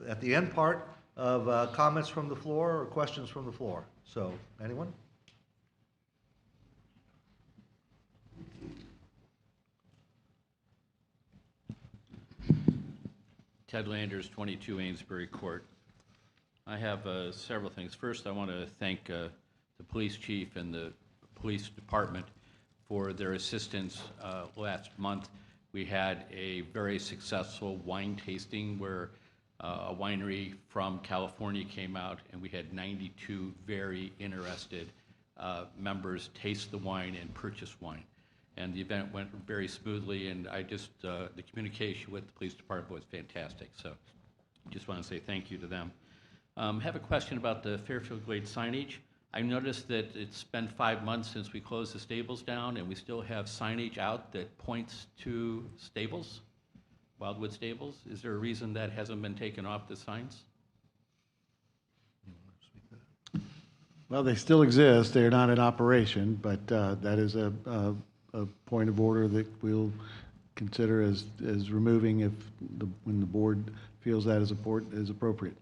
at the end part of comments from the floor or questions from the floor. So, anyone?
Ted Landers, 22 Amesbury Court. I have several things. First, I want to thank the police chief and the police department for their assistance last month. We had a very successful wine tasting where a winery from California came out, and we had 92 very interested members taste the wine and purchase wine. And the event went very smoothly, and the communication with the police department was fantastic. So just want to say thank you to them. Have a question about the Fairfield Glade signage. I noticed that it's been 5 months since we closed the stables down, and we still have signage out that points to stables, Wildwood Stables. Is there a reason that hasn't been taken off the signs?
Well, they still exist. They're not in operation, but that is a point of order that we'll consider as removing when the board feels that is appropriate.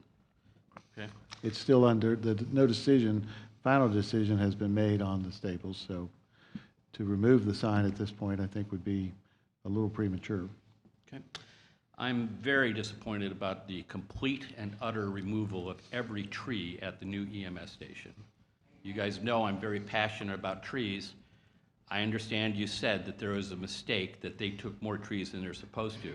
Okay.
It's still under, no decision, final decision has been made on the staples, so to remove the sign at this point, I think would be a little premature.
Okay. I'm very disappointed about the complete and utter removal of every tree at the new EMS station. You guys know I'm very passionate about trees. I understand you said that there was a mistake, that they took more trees than they're supposed to.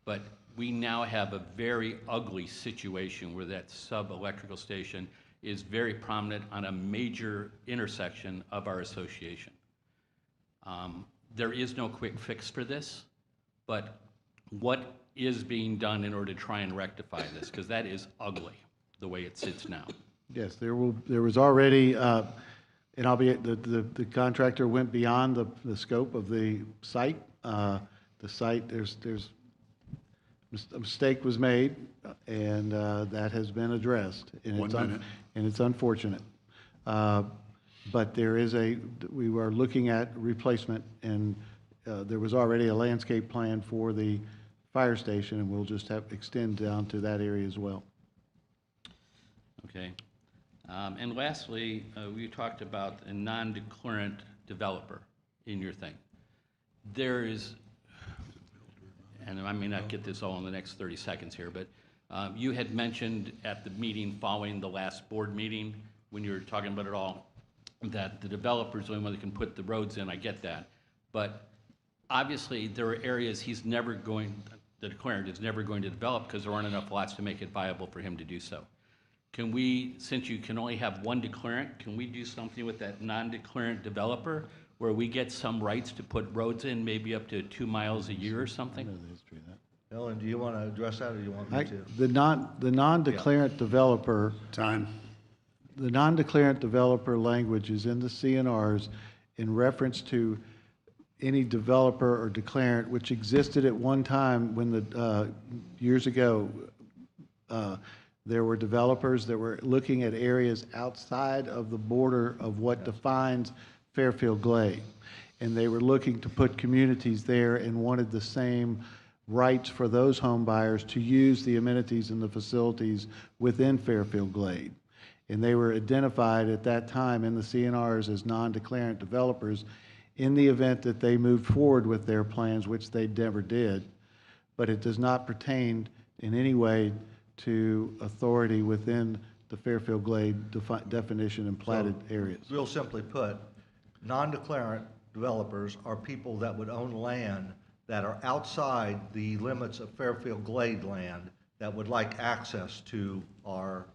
But we now have a very ugly situation where that sub-electrical station is very prominent on a major intersection of our association. There is no quick fix for this, but what is being done in order to try and rectify this? Because that is ugly, the way it sits now.
Yes, there was already, and albeit the contractor went beyond the scope of the site. The site, there's a mistake was made, and that has been addressed. And it's unfortunate. But there is we were looking at replacement, and there was already a landscape plan for the fire station, and we'll just have extend down to that area as well.
Okay. And lastly, we talked about a non-declarant developer in your thing. There is, and I may not get this all in the next 30 seconds here, but you had mentioned at the meeting following the last board meeting, when you were talking about it all, that the developer's the only one that can put the roads in. I get that. But obviously, there are areas the declarant is never going to develop because there aren't enough lots to make it viable for him to do so. Can we, since you can only have one declarant, can we do something with that non-declarant developer where we get some rights to put roads in, maybe up to 2 miles a year or something?
Ellen, do you want to address that, or do you want me to?
The non-declarant developer. The non-declarant developer language is in the CNRs in reference to any developer or declarant, which existed at one time when years ago, there were developers that were looking at areas outside of the border of what defines Fairfield Glade. And they were looking to put communities there and wanted the same rights for those home buyers to use the amenities and the facilities within Fairfield Glade. And they were identified at that time in the CNRs as non-declarant developers in the event that they moved forward with their plans, which they never did. But it does not pertain in any way to authority within the Fairfield Glade definition and platted areas.
Real simply put, non-declarant developers are people that would own land that are outside the limits of Fairfield Glade land that would like access to our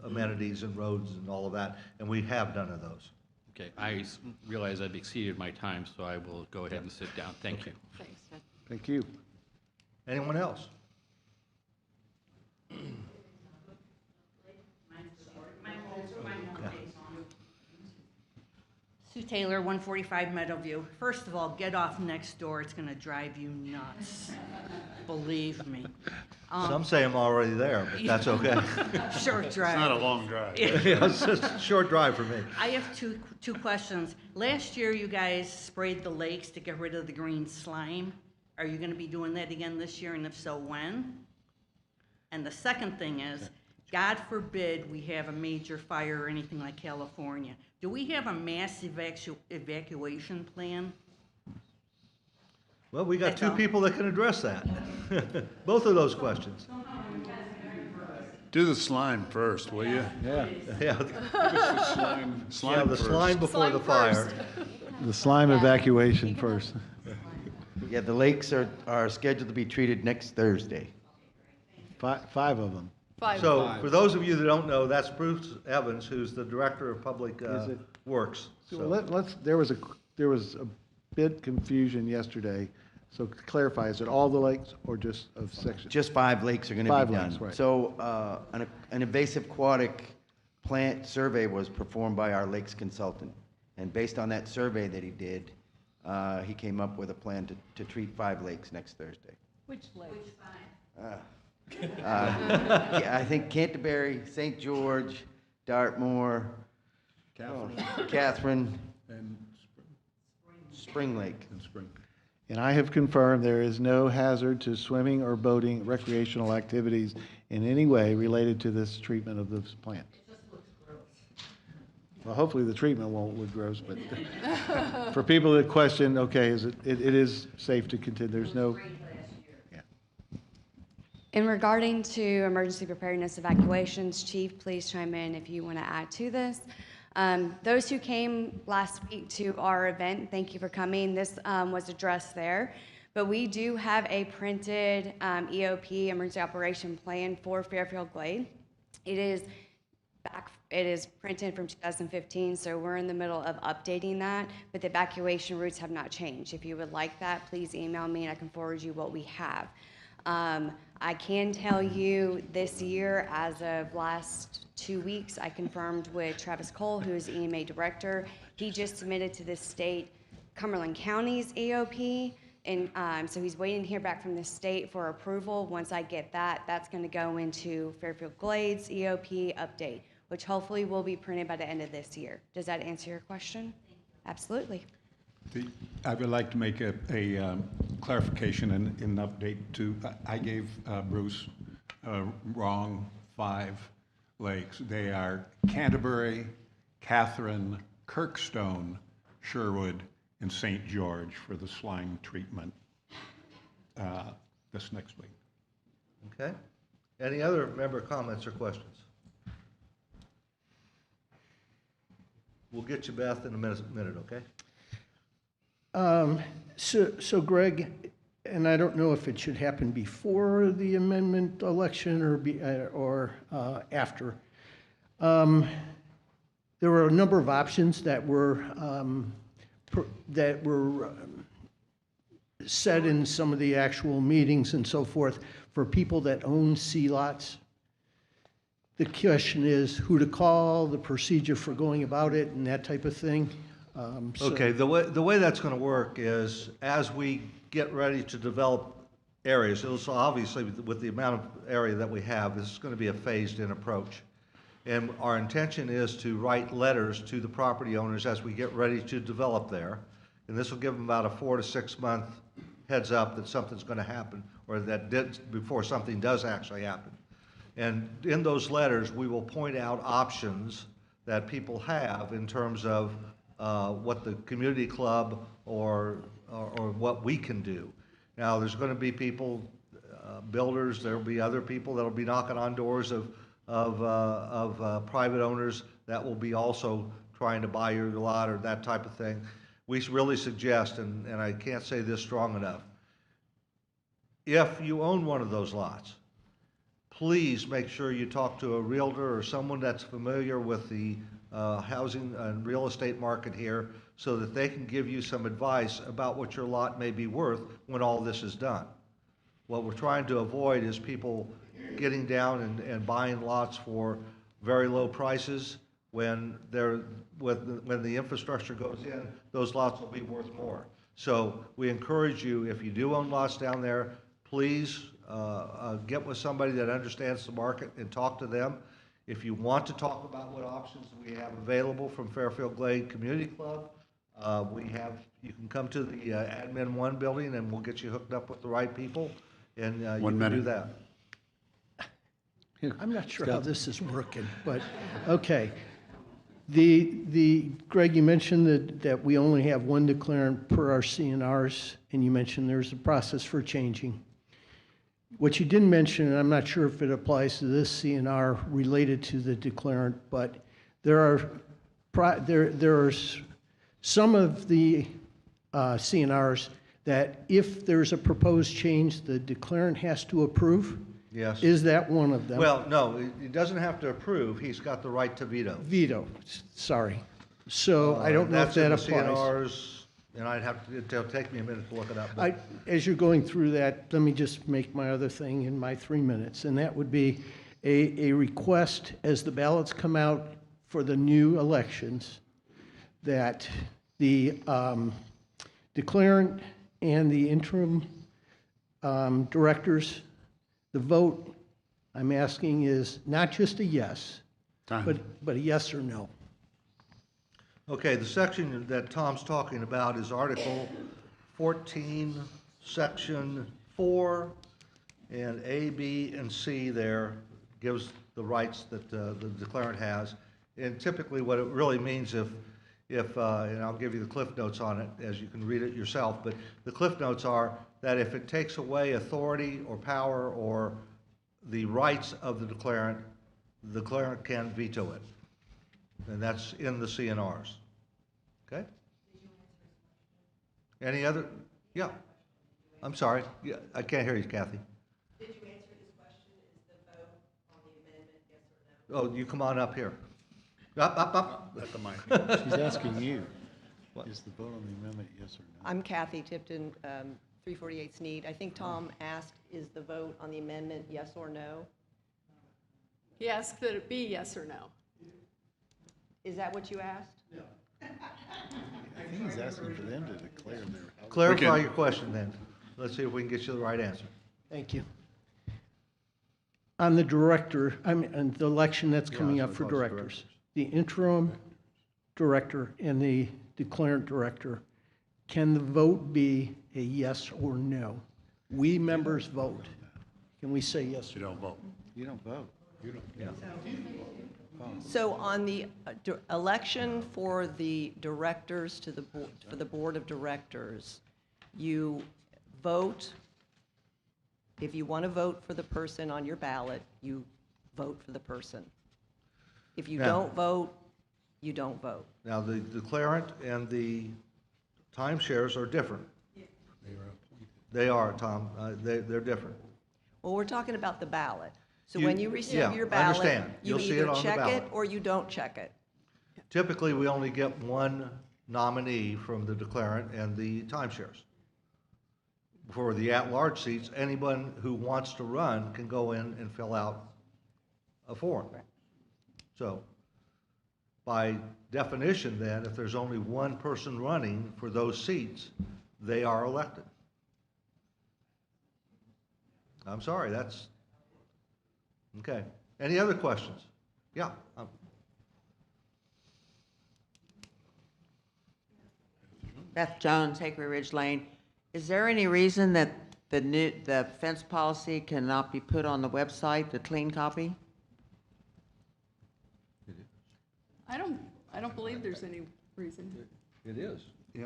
amenities and roads and all of that, and we have none of those.
Okay, I realize I've exceeded my time, so I will go ahead and sit down. Thank you.
Thanks, Ted.
Thank you.
Anyone else?
Sue Taylor, 145 Meadowview. First of all, get off next door. It's going to drive you nuts. Believe me.
Some say I'm already there, but that's okay.
Short drive.
It's not a long drive.
Yeah, it's just a short drive for me.
I have two questions. Last year, you guys sprayed the lakes to get rid of the green slime. Are you going to be doing that again this year, and if so, when? And the second thing is, God forbid we have a major fire or anything like California. Do we have a mass evacuation plan?
Well, we got two people that can address that. Both of those questions.
Do the slime first, will you?
Yeah. Yeah.
Slime
The
first.
slime before the fire.
The slime evacuation first.
Yeah, the lakes are scheduled to be treated next Thursday.
Five of them.
So, for those of you that don't know, that's Bruce Evans, who's the Director of Public Works.
So there was a bit confusion yesterday. So to clarify, is it all the lakes or just of sections?
Just 5 lakes are going to be
5
done.
lakes, right.
So an invasive aquatic plant survey was performed by our lakes consultant. And based on that survey that he did, he came up with a plan to treat 5 lakes next Thursday.
Which lakes?
Yeah, I think Canterbury, St. George, Dartmoor, Catherine,
And
Spring Lake.
And I have confirmed there is no hazard to swimming or boating recreational activities in any way related to this treatment of this plant. Well, hopefully the treatment won't look gross, but for people that question, okay, it is safe to continue, there's no. Yeah.
In regarding to emergency preparedness evacuations, Chief, please chime in if you want to add to this. Those who came last week to our event, thank you for coming. This was addressed there. But we do have a printed EOP, Emergency Operation Plan, for Fairfield Glade. It is printed from 2015, so we're in the middle of updating that, but the evacuation routes have not changed. If you would like that, please email me and I can forward you what we have. I can tell you this year, as of last 2 weeks, I confirmed with Travis Cole, who is the EMA director. He just submitted to the state Cumberland County's EOP, and so he's waiting to hear back from the state for approval. Once I get that, that's going to go into Fairfield Glade's EOP update, which hopefully will be printed by the end of this year. Does that answer your question? Absolutely.
I would like to make a clarification and an update to, I gave Bruce wrong 5 lakes. They are Canterbury, Catherine, Kirkstone, Sherwood, and St. George for the slime treatment this next week.
Okay. Any other member comments or questions? We'll get you, Beth, in a minute, okay?
So Greg, and I don't know if it should happen before the amendment election or after. There were a number of options that were said in some of the actual meetings and so forth for people that own C lots. The question is who to call, the procedure for going about it, and that type of thing.
Okay, the way that's going to work is as we get ready to develop areas, so obviously with the amount of area that we have, this is going to be a phased-in approach. And our intention is to write letters to the property owners as we get ready to develop there. And this will give them about a 4 to 6 month heads up that something's going to happen, or before something does actually happen. And in those letters, we will point out options that people have in terms of what the community club or what we can do. Now, there's going to be people, builders, there'll be other people that'll be knocking on doors of private owners that will be also trying to buy your lot or that type of thing. We really suggest, and I can't say this strong enough, if you own one of those lots, please make sure you talk to a realtor or someone that's familiar with the housing and real estate market here so that they can give you some advice about what your lot may be worth when all this is done. What we're trying to avoid is people getting down and buying lots for very low prices when the infrastructure goes in, those lots will be worth more. So we encourage you, if you do own lots down there, please get with somebody that understands the market and talk to them. If you want to talk about what options we have available from Fairfield Glade Community Club, you can come to the Admin 1 building and we'll get you hooked up with the right people, and you can do that.
I'm not sure how this is working, but okay. Greg, you mentioned that we only have one declarant per our CNRs, and you mentioned there's a process for changing. What you didn't mention, and I'm not sure if it applies to this CNR related to the declarant, but there are some of the CNRs that if there's a proposed change, the declarant has to approve.
Yes.
Is that one of them?
Well, no, he doesn't have to approve. He's got the right to veto.
Veto, sorry. So I don't know if that applies.
That's in the CNRs, and it'll take me a minute to look it up.
As you're going through that, let me just make my other thing in my 3 minutes, and that would be a request as the ballots come out for the new elections that the declarant and the interim directors, the vote I'm asking is not just a yes, but a yes or no.
Okay, the section that Tom's talking about is Article 14, Section 4, and A, B, and C there gives the rights that the declarant has. And typically what it really means if and I'll give you the cliff notes on it as you can read it yourself, but the cliff notes are that if it takes away authority or power or rights of the declarant can veto it. And that's in the CNRs. Okay? Any other? Yeah. I'm sorry. Yeah, I can't hear you, Kathy.
Did you answer his question? Is the vote on the amendment yes or no?
Oh, you come on up here. Up.
At the mic.
She's asking you,
What?
is the vote on the amendment yes or no?
I'm Kathy Tipton, 348 Sneed. I think Tom asked, is the vote on the amendment yes or no?
He asked that it be yes or no.
Is that what you asked?
I think he's asking for them to declare their.
Clarify your question then. Let's see if we can get you the right answer.
Thank you. On the director, on the election that's coming
Yeah,
up
so
for
those
directors, the interim director and the declarant director, can the vote be a yes or no? We members vote. Can we say yes?
You don't vote.
You don't vote.
You don't.
Yeah.
So on the election for the directors to the board, for the board of directors, you vote, if you want to vote for the person on your ballot, you vote for the person. If you
Now-
don't vote, you don't vote.
Now, the declarant and the timeshares are different. They are, Tom. They're different.
Well, we're talking about the ballot. So
You-
when you receive
yeah,
your
I
ballot,
understand.
you
You'll see it
either
on the
check it
ballot.
or you don't check it.
Typically, we only get one nominee from the declarant and the timeshares. For the at-large seats, anyone who wants to run can go in and fill out a form. So, by definition then, if there's only one person running for those seats, they are elected. I'm sorry, that's, okay. Any other questions? Yeah.
Beth Jones, Hickory Ridge Lane. Is there any reason that the fence policy cannot be put on the website, the clean copy?
I don't believe there's any reason.
It is.
Yeah.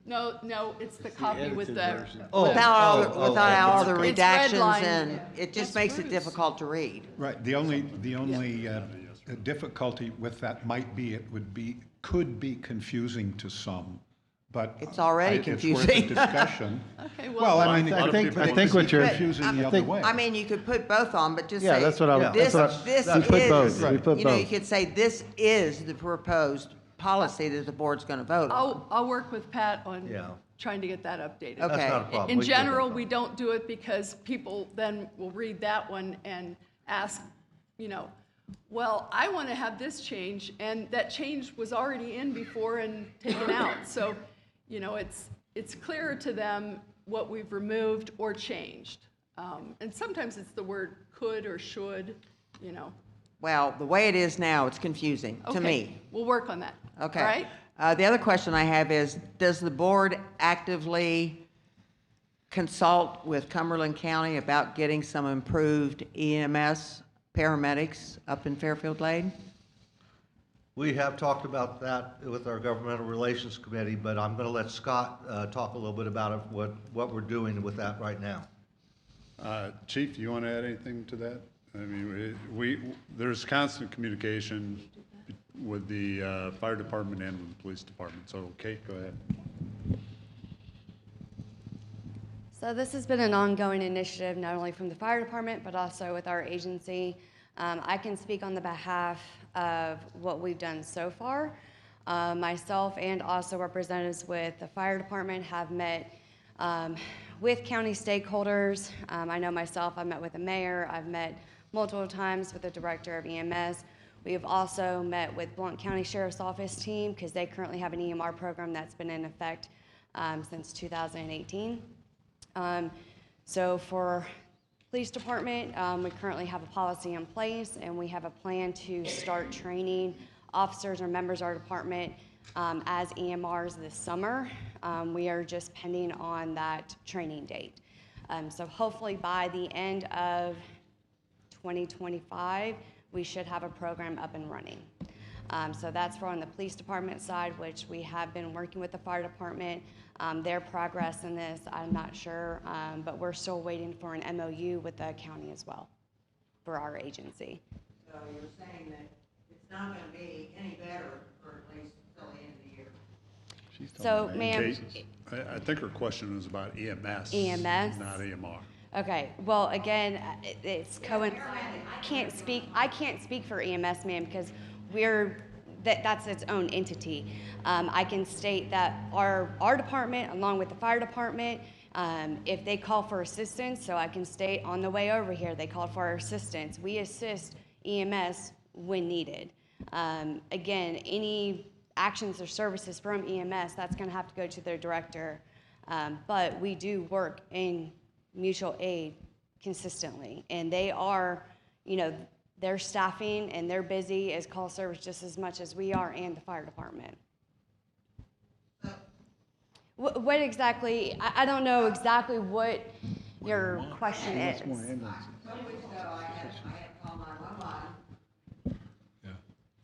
No, it's the copy with the.
edited version.
Oh,
Without all the
It's
redactions
redlined.
and it just makes it difficult to read.
Right, the only difficulty with that might be, could be confusing to some, but.
It's already
It's worth
confusing.
a discussion.
Okay,
Well, I mean.
I think
it
what
could be
you're-
confusing the other way.
I mean, you could put both on, but just
Yeah,
say.
that's what I
Yeah.
This,
that's what
this
we
put both.
is,
We put
you know, you
both.
could say, this is the proposed policy that the board's gonna vote on.
I'll work with Pat on
Yeah.
trying to get that updated.
Okay.
That's not a problem.
In
We can get that
general,
done.
we don't do it because people then will read that one and ask, well, I want to have this change, and that change was already in before and taken out. So, it's clearer to them what we've removed or changed. And sometimes it's the word could or should.
Well, the way it is now, it's confusing to
Okay,
me.
we'll work on that.
Okay.
All right?
The other question I have is, does the board actively consult with Cumberland County about getting some improved EMS paramedics up in Fairfield Glade?
We have talked about that with our governmental relations committee, but I'm going to let Scott talk a little bit about it, what we're doing with that right now.
Chief, do you want to add anything to that? I mean, there's constant communication with the fire department and with the police department. So, Kate, go ahead.
So this has been an ongoing initiative, not only from the fire department, but also with our agency. I can speak on the behalf of what we've done so far. Myself and also representatives with the fire department have met with county stakeholders. I know myself, I've met with the mayor, I've met multiple times with the director of EMS. We have also met with Blount County Sheriff's Office team because they currently have an EMR program that's been in effect since 2018. So for police department, we currently have a policy in place, and we have a plan to start training officers or members of our department as EMRs this summer. We are just pending on that training date. So hopefully by the end of 2025, we should have a program up and running. So that's for on the police department side, which we have been working with the fire department. Their progress in this, I'm not sure, but we're still waiting for an MOU with the county as well. for our agency.
So you're saying that it's not going to be any better for at least till the end of the year?
So, ma'am,
I think her question is about EMS.
EMS?
Not EMR.
okay, well, again, it's I can't speak for EMS, ma'am, because that's its own entity. I can state that our department, along with the fire department, if they call for assistance, so I can state on the way over here, they called for our assistance. We assist EMS when needed. Again, any actions or services from EMS, that's going to have to go to their director. But we do work in mutual aid consistently, and they are, they're staffing and they're busy as call service just as much as we are and the fire department. What exactly, I don't know exactly what your question is.
Some weeks ago, I had to call 911.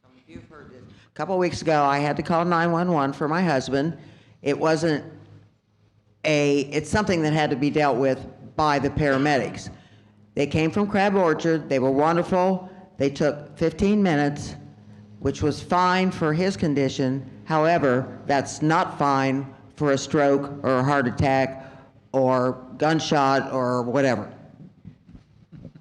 Some of you've heard this. A couple weeks ago, I had to call 911 for my husband. It wasn't it's something that had to be dealt with by the paramedics. They came from Crab Orchard. They were wonderful. They took 15 minutes, which was fine for his condition. However, that's not fine for a stroke or a heart attack or gunshot or whatever.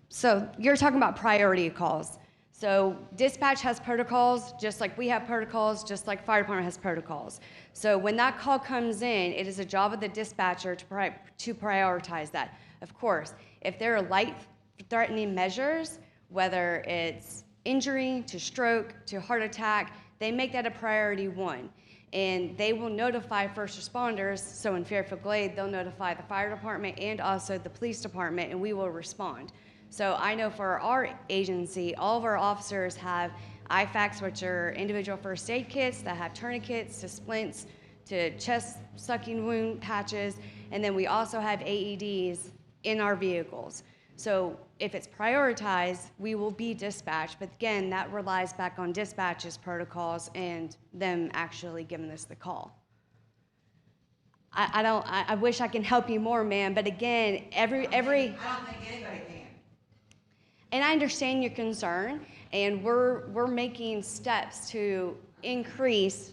So you're talking about priority calls. So dispatch has protocols, just like we have protocols, just like fire department has protocols. So when that call comes in, it is a job of the dispatcher to prioritize that. Of course, if there are life-threatening measures, whether it's injury to stroke to heart attack, they make that a priority one. And they will notify first responders. So in Fairfield Glade, they'll notify the fire department and also the police department, and we will respond. So I know for our agency, all of our officers have IFAKs, which are individual first aid kits that have tourniquets to splints to chest sucking wound patches, and then we also have AEDs in our vehicles. So if it's prioritized, we will be dispatched, but again, that relies back on dispatch's protocols and them actually giving us the call. I wish I can help you more, ma'am, but again, I don't think anybody can. And I understand your concern, and we're making steps to increase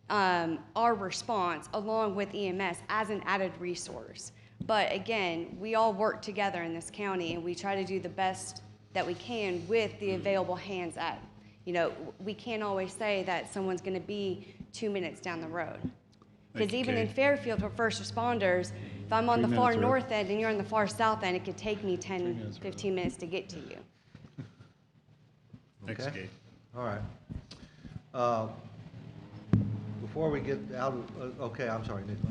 our response along with EMS as an added resource. But again, we all work together in this county, and we try to do the best that we can with the available hands at. We can't always say that someone's going to be 2 minutes down the road. Because even in Fairfield for first responders, if I'm on the far north end and you're on the far south end, it could take me 10, 15 minutes to get to you.
Thanks,
Okay.
Kate.
All right. Before we get out of, okay, I'm sorry, Nico.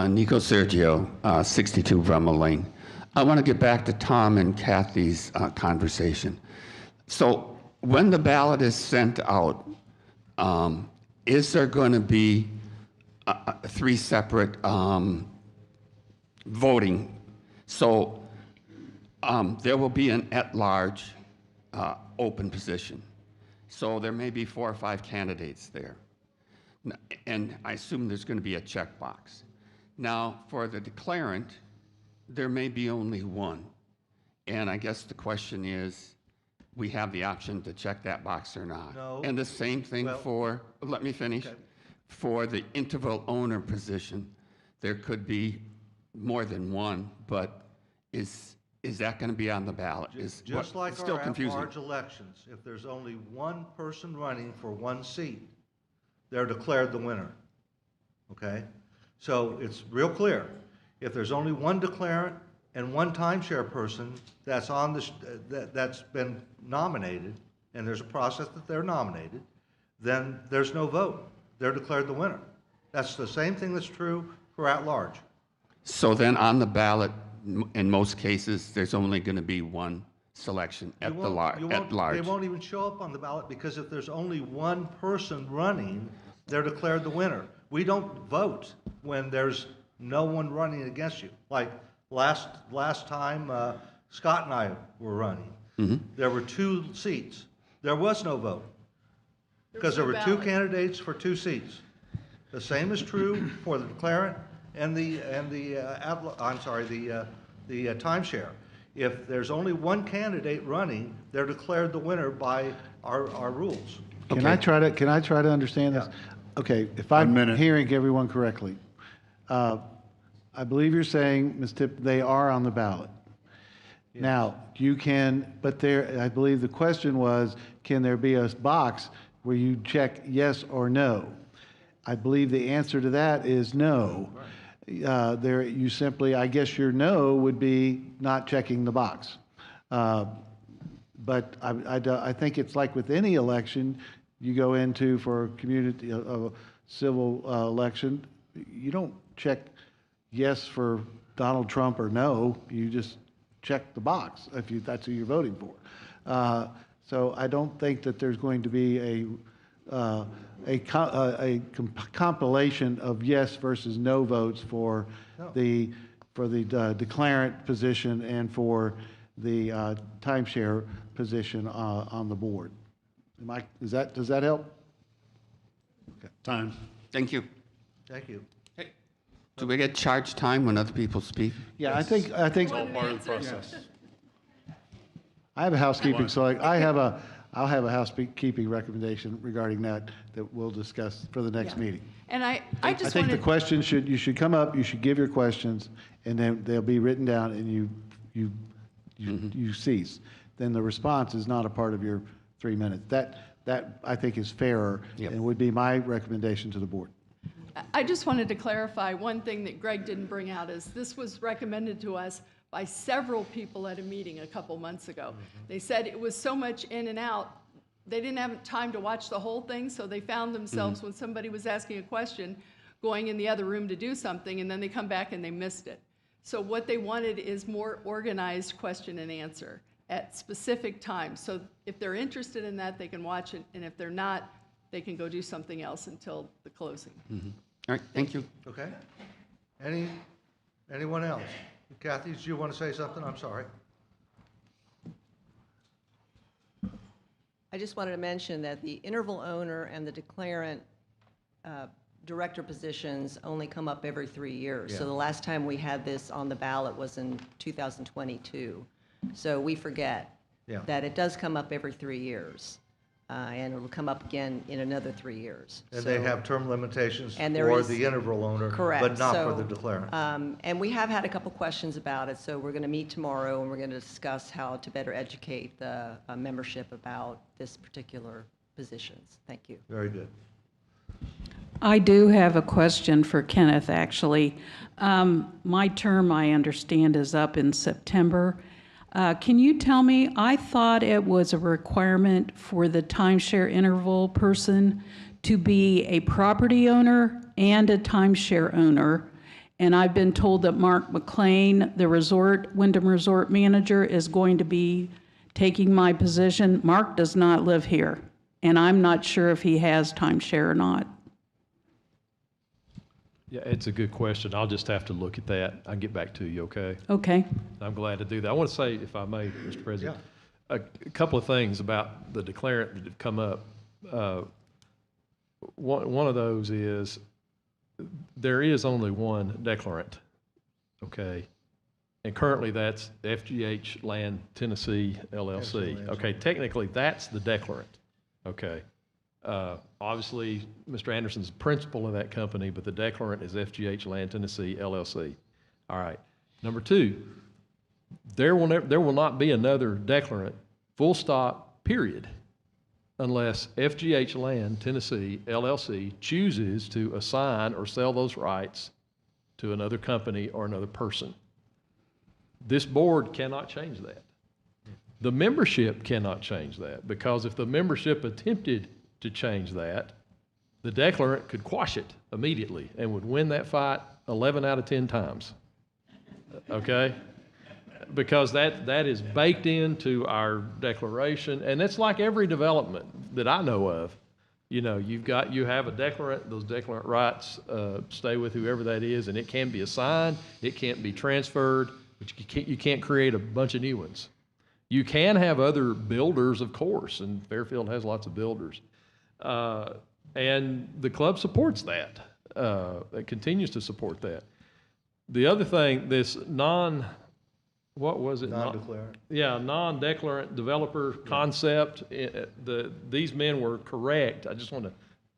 Nico Sergio, 62 Brummel Lane. I want to get back to Tom and Kathy's conversation. So when the ballot is sent out, is there going to be 3 separate voting? So there will be an at-large open position. So there may be 4 or 5 candidates there. And I assume there's going to be a checkbox. Now, for the declarant, there may be only one. And I guess the question is, we have the option to check that box or not.
No.
And the same thing for, let me finish,
Okay.
for the interval owner position, there could be more than one, but is that going to be on the ballot?
Just like
still
our
confusing.
at-large elections, if there's only one person running for one seat, they're declared the winner, okay? So it's real clear. If there's only one declarant and one timeshare person that's on that's been nominated, and there's a process that they're nominated, then there's no vote. They're declared the winner. That's the same thing that's true for at-large.
So then on the ballot, in most cases, there's only going to be one selection at large.
They won't even show up on the ballot, because if there's only one person running, they're declared the winner. We don't vote when there's no one running against you. Like last time, Scott and I were running.
Mm-hmm.
There were 2 seats. There was no vote, because there were 2 candidates for 2 seats. The same is true for the declarant and the timeshare. If there's only one candidate running, they're declared the winner by our rules.
Can I try to understand this? Okay, if I'm hearing everyone correctly, I believe you're saying, Ms. Tipp, they are on the ballot. Now, you can, but there, I believe the question was, can there be a box where you check yes or no? I believe the answer to that is no. There, you simply, I guess your no would be not checking the box. But I think it's like with any election, you go into for community, civil election, you don't check yes for Donald Trump or no, you just check the box if that's who you're voting for. So I don't think that there's going to be a compilation of yes versus no votes for the declarant position and for the timeshare position on the board. Does that help? Okay.
Time.
Thank you.
Thank you.
Do we get charge time when other people speak?
Yeah, I think
It's all part of the process.
I have a housekeeping, so I'll have a housekeeping recommendation regarding that we'll discuss for the next meeting.
And I
I
just
think the
wanted,
questions you should come up, you should give your questions, and then they'll be written down and you cease. Then the response is not a part of your 3 minutes. That I think is fairer and would be my recommendation to the board.
I just wanted to clarify one thing that Greg didn't bring out is this was recommended to us by several people at a meeting a couple months ago. They said it was so much in and out, they didn't have time to watch the whole thing, so they found themselves when somebody was asking a question, going in the other room to do something, and then they come back and they missed it. So what they wanted is more organized question and answer at specific times. So if they're interested in that, they can watch it, and if they're not, they can go do something else until the closing.
All right, thank you.
Okay. Anyone else? Kathy, did you want to say something? I'm sorry.
I just wanted to mention that the interval owner and the declarant director positions only come up every 3 years. So the last time we had this on the ballot was in 2022. So we forget that it does come up every 3 years. And it'll come up again in another 3 years.
And they have term limitations
And
for the interval owner,
correct,
but not
so,
for the declarant.
And we have had a couple questions about it, so we're going to meet tomorrow and we're going to discuss how to better educate the membership about this particular positions. Thank you.
Very good.
I do have a question for Kenneth, actually. My term, I understand, is up in September. Can you tell me, I thought it was a requirement for the timeshare interval person to be a property owner and a timeshare owner. And I've been told that Mark McLean, the Wyndham Resort manager, is going to be taking my position. Mark does not live here, and I'm not sure if he has timeshare or not.
Yeah, it's a good question. I'll just have to look at that. I'll get back to you, okay?
Okay.
I'm glad to do that. I want to say, if I may, Mr. President, a couple of things about the declarant that have come up. One of those is there is only one declarant, okay? And currently that's FGH Land Tennessee LLC. Okay, technically that's the declarant, okay? Obviously, Mr. Anderson's the principal of that company, but the declarant is FGH Land Tennessee LLC. All right. Number two, there will not be another declarant, full stop, period, unless FGH Land Tennessee LLC chooses to assign or sell those rights to another company or another person. This board cannot change that. The membership cannot change that, because if the membership attempted to change that, the declarant could quash it immediately and would win that fight 11 out of 10 times, okay? Because that is baked into our declaration, and it's like every development that I know of. You know, you have a declarant, those declarant rights stay with whoever that is, and it can be assigned, it can't be transferred, but you can't create a bunch of new ones. You can have other builders, of course, and Fairfield has lots of builders. And the club supports that. that continues to support that. The other thing, this what was it?
Non-declarant.
Yeah, non-declarant developer concept. These men were correct. I just want to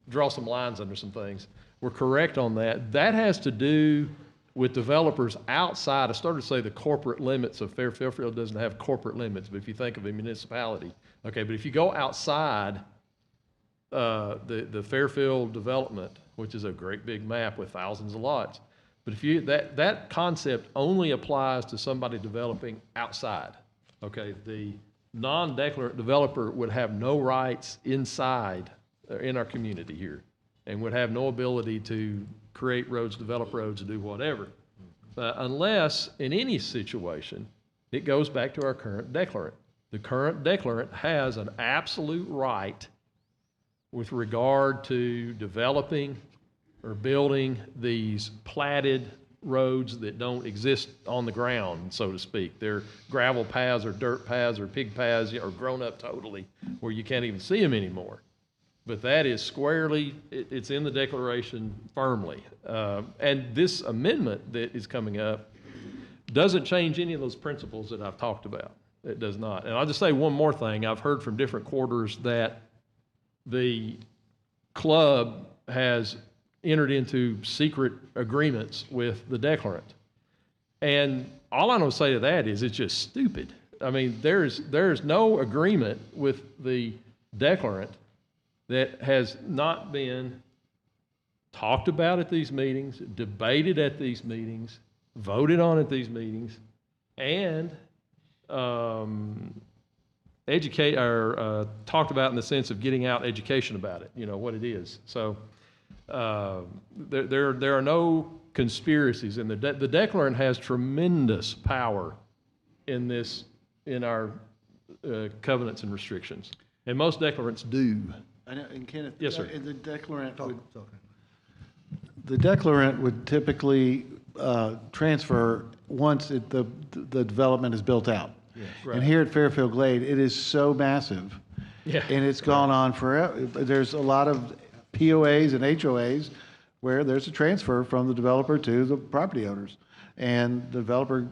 draw some lines under some things. We're correct on that. That has to do with developers outside. I started to say the corporate limits of Fairfield doesn't have corporate limits, but if you think of a municipality, okay, but if you go outside the Fairfield development, which is a great big map with thousands of lots, but if you, that concept only applies to somebody developing outside, okay? The non-declarant developer would have no rights inside, in our community here, and would have no ability to create roads, develop roads, and do whatever. Unless, in any situation, it goes back to our current declarant. The current declarant has an absolute right with regard to developing or building these platted roads that don't exist on the ground, so to speak. They're gravel paths or dirt paths or pig paths or grown up totally where you can't even see them anymore. But that is squarely, it's in the declaration firmly. And this amendment that is coming up doesn't change any of those principles that I've talked about. It does not. And I'll just say one more thing. I've heard from different quarters that the club has entered into secret agreements with the declarant. And all I'm going to say to that is it's just stupid. I mean, there's no agreement with the declarant that has not been talked about at these meetings, debated at these meetings, voted on at these meetings, and educate or talked about in the sense of getting out education about it, you know, what it is. So there are no conspiracies, and the declarant has tremendous power in this, in our covenants and restrictions, and most declarants do.
I know, and Kenneth,
yes, sir.
The declarant would typically transfer once the development is built out.
Yes. Right.
And here at Fairfield Glade, it is so massive.
Yeah.
And it's gone on forever. There's a lot of POAs and HOAs where there's a transfer from the developer to the property owners, and the developer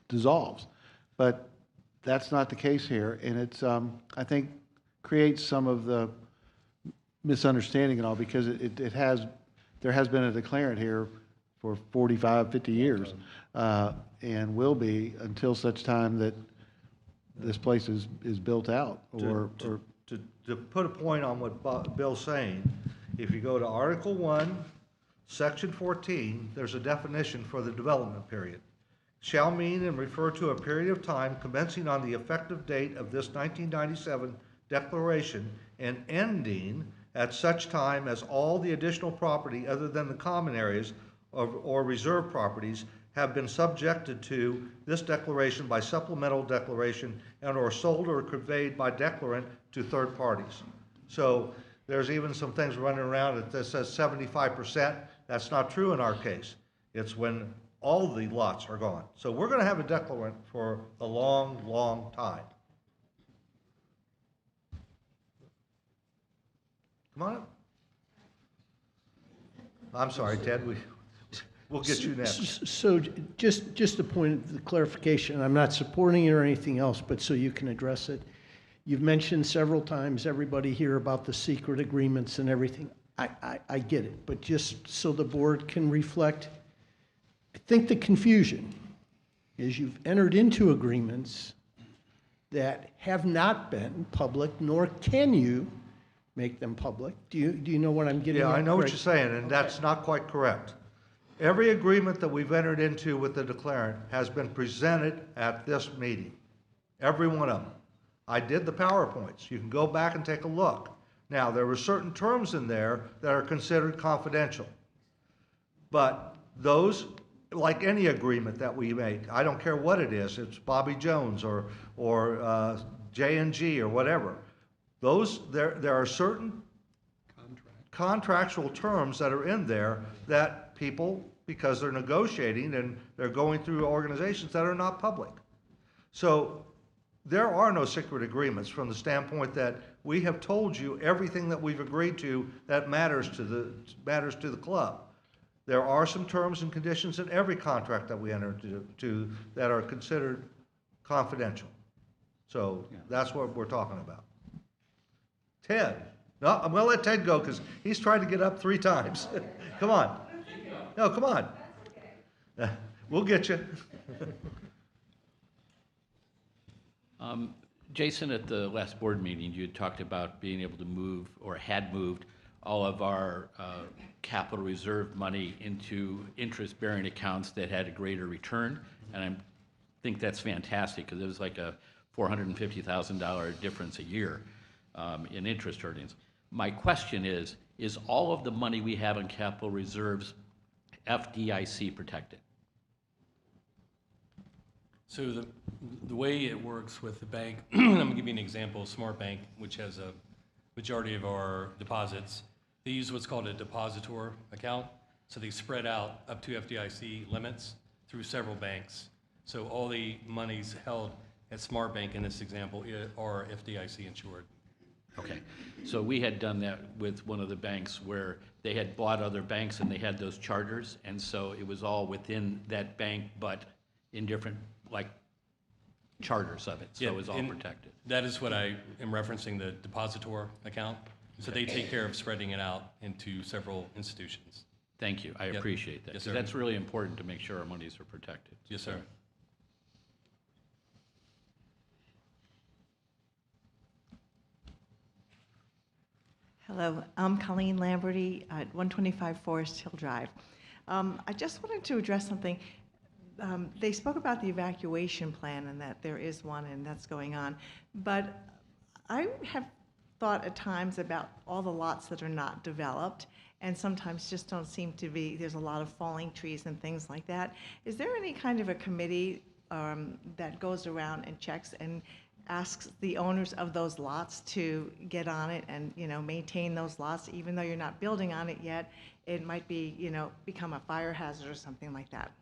dissolves. But that's not the case here, and it's, I think, creates some of the misunderstanding and all, because there has been a declarant here for 45, 50 years, and will be until such time that this place is built out.
To put a point on what Bill's saying, if you go to Article 1, Section 14, there's a definition for the development period. Shall mean and refer to a period of time commencing on the effective date of this 1997 declaration and ending at such time as all the additional property other than the common areas or reserve properties have been subjected to this declaration by supplemental declaration and or sold or conveyed by declarant to third parties. So there's even some things running around that says 75%. That's not true in our case. It's when all the lots are gone. So we're going to have a declarant for a long, long time. Come on up. I'm sorry, Ted. We'll get you next.
So just a point of clarification, I'm not supporting it or anything else, but so you can address it. You've mentioned several times, everybody here, about the secret agreements and everything. I get it, but just so the board can reflect, I think the confusion is you've entered into agreements that have not been public, nor can you make them public. Do you know what I'm getting at?
Yeah, I know what you're saying, and that's not quite correct. Every agreement that we've entered into with the declarant has been presented at this meeting. Every one of them. I did the PowerPoints. You can go back and take a look. Now, there were certain terms in there that are considered confidential. But those, like any agreement that we make, I don't care what it is, it's Bobby Jones or J&G or whatever. There are certain contractual terms that are in there that people, because they're negotiating and they're going through organizations that are not public. So there are no secret agreements from the standpoint that we have told you everything that we've agreed to that matters to the club. There are some terms and conditions in every contract that we enter into that are considered confidential. So that's what we're talking about. Ted. No, I'm going to let Ted go because he's tried to get up 3 times. Come on. No, come on. We'll get you.
Jason, at the last board meeting, you had talked about being able to move, or had moved, all of our capital reserve money into interest-bearing accounts that had a greater return, and I think that's fantastic, because it was like a $450,000 difference a year in interest earnings. My question is all of the money we have in capital reserves FDIC protected?
So the way it works with the bank, I'm going to give you an example. Smart Bank, which has a majority of our deposits, they use what's called a depositor account. So they spread out up to FDIC limits through several banks. So all the monies held at Smart Bank in this example are FDIC insured.
Okay, so we had done that with one of the banks where they had bought other banks and they had those charters, and so it was all within that bank, but in different, like, charters of it, so it was all protected.
That is what I am referencing, the depositor account. So they take care of spreading it out into several institutions.
Thank you, I appreciate that.
Yes,
'Cause
sir.
that's really important to make sure our monies are protected.
Yes, sir.
Hello, I'm Colleen Lamberty at 125 Forest Hill Drive. I just wanted to address something. They spoke about the evacuation plan and that there is one and that's going on. But I have thought at times about all the lots that are not developed and sometimes just don't seem to be, there's a lot of falling trees and things like that. Is there any kind of a committee that goes around and checks and asks the owners of those lots to get on it and, you know, maintain those lots, even though you're not building on it yet? It might be, you know, become a fire hazard or something like that.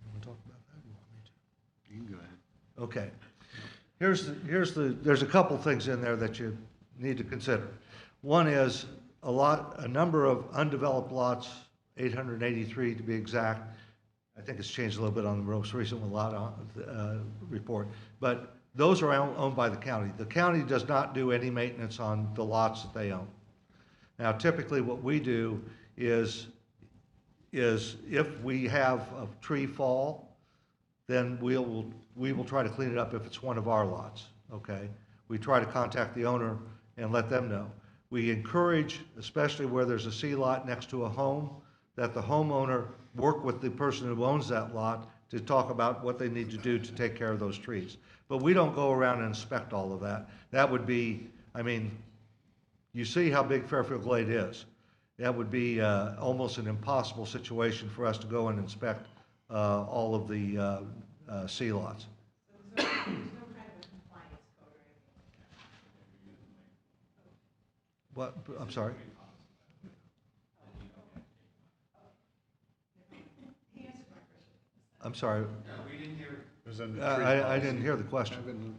You want to talk about that? You want me to?
You can go ahead.
Okay. There's a couple things in there that you need to consider. One is a number of undeveloped lots, 883 to be exact. I think it's changed a little bit on the most recent lot report, but those are owned by the county. The county does not do any maintenance on the lots that they own. Now, typically what we do is if we have a tree fall, then we will try to clean it up if it's one of our lots, okay? We try to contact the owner and let them know. We encourage, especially where there's a C lot next to a home, that the homeowner work with the person who owns that lot to talk about what they need to do to take care of those trees. But we don't go around and inspect all of that. That would be, I mean, you see how big Fairfield Glade is. That would be almost an impossible situation for us to go and inspect all of the C lots. What, I'm sorry? I'm sorry.
We didn't hear it.
I didn't hear the question.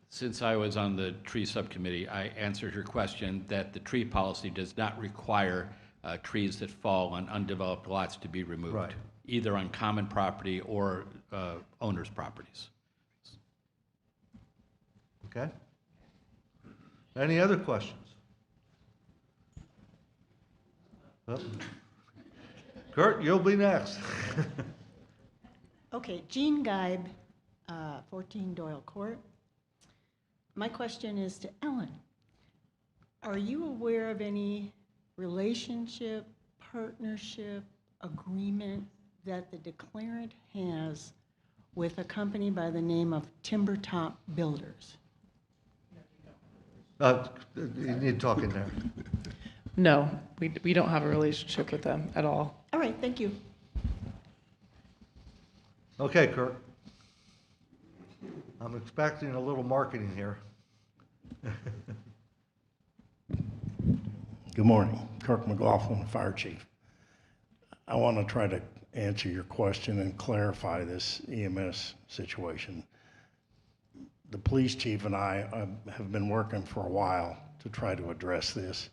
Since I was on the tree subcommittee, I answered your question that the tree policy does not require trees that fall on undeveloped lots to be removed.
Right.
Either on common property or owners' properties.
Okay? Any other questions? Oh. Kurt, you'll be next.
Okay, Jean Geib, 14 Doyle Court. My question is to Ellen. Are you aware of any relationship, partnership, agreement that the declarant has with a company by the name of Timbertop Builders?
You need to talk in there.
No, we don't have a relationship with them at all.
All right, thank you.
Okay, Kurt. I'm expecting a little marketing here.
Good morning, Kirk McLaughlin, Fire Chief. I want to try to answer your question and clarify this EMS situation. The police chief and I have been working for a while to try to address this.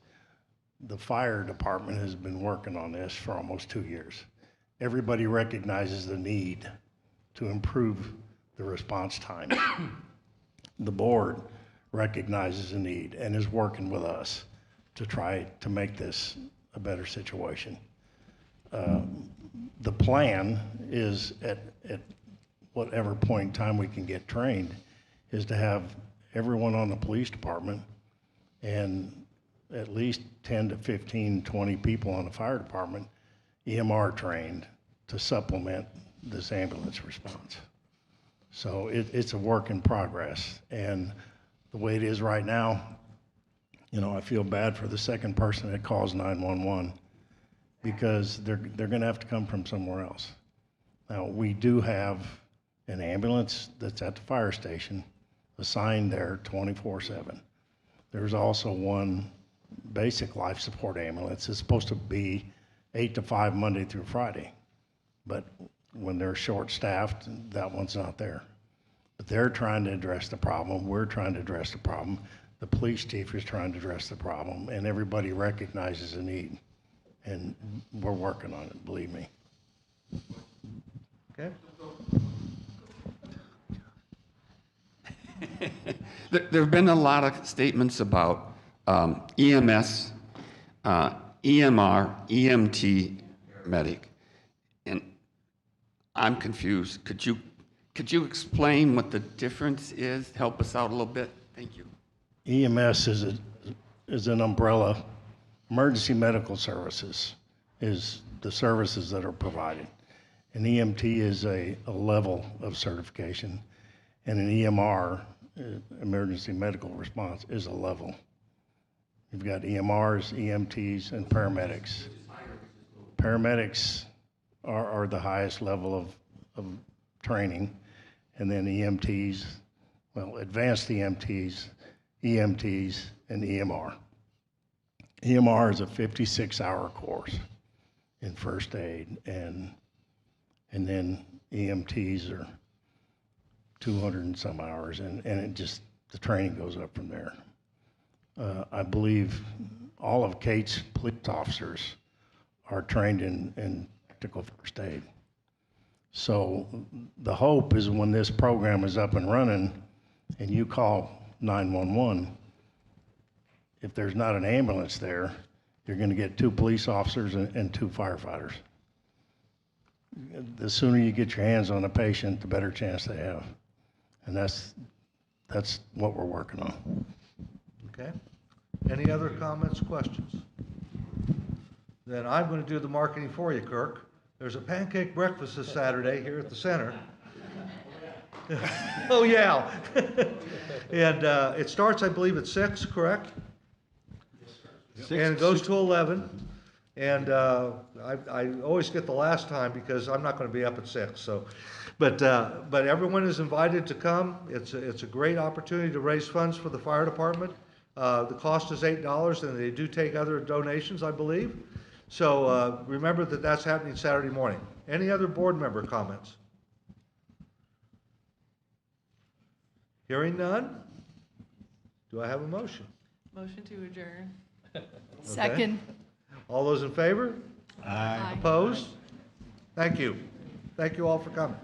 the fire department has been working on this for almost 2 years. Everybody recognizes the need to improve the response time. The board recognizes the need and is working with us to try to make this a better situation. The plan is at whatever point in time we can get trained is to have everyone on the police department and at least 10 to 15, 20 people on the fire department EMR trained to supplement this ambulance response. So it's a work in progress. And the way it is right now, you know, I feel bad for the second person that calls 911 because they're going to have to come from somewhere else. Now, we do have an ambulance that's at the fire station assigned there 24/7. There's also one basic life support ambulance. It's supposed to be 8 to 5 Monday through Friday. But when they're short-staffed, that one's not there. But they're trying to address the problem. We're trying to address the problem. The police chief is trying to address the problem, and everybody recognizes the need. And we're working on it, believe me.
Okay.
There have been a lot of statements about EMS, EMR, EMT, medic, and I'm confused. Could you explain what the difference is? Help us out a little bit. Thank you.
EMS is an umbrella. Emergency medical services is the services that are provided. An EMT is a level of certification, and an EMR, emergency medical response, is a level. You've got EMRs, EMTs, and paramedics. Paramedics are the highest level of training, and then EMTs, well, advanced EMTs, EMTs, and EMR. EMR is a 56-hour course in first aid, and then EMTs are 200 and some hours, and it just, the training goes up from there. I believe all of Kate's police officers are trained in tactical first aid. So the hope is when this program is up and running and you call 911, if there's not an ambulance there, you're going to get 2 police officers and 2 firefighters. The sooner you get your hands on a patient, the better chance they have. And that's what we're working on.
Okay. Any other comments, questions? Then I'm going to do the marketing for you, Kirk. There's a pancake breakfast this Saturday here at the center. Oh, yeah. And it starts, I believe, at 6, correct? And it goes to 11. And I always get the last time because I'm not going to be up at 6. So, but everyone is invited to come. It's a great opportunity to raise funds for the fire department. The cost is $8, and they do take other donations, I believe. So remember that that's happening Saturday morning. Any other board member comments? Hearing none? Do I have a motion?
Motion to adjourn.
Second.
All those in favor? Aye. Opposed? Thank you. Thank you all for coming.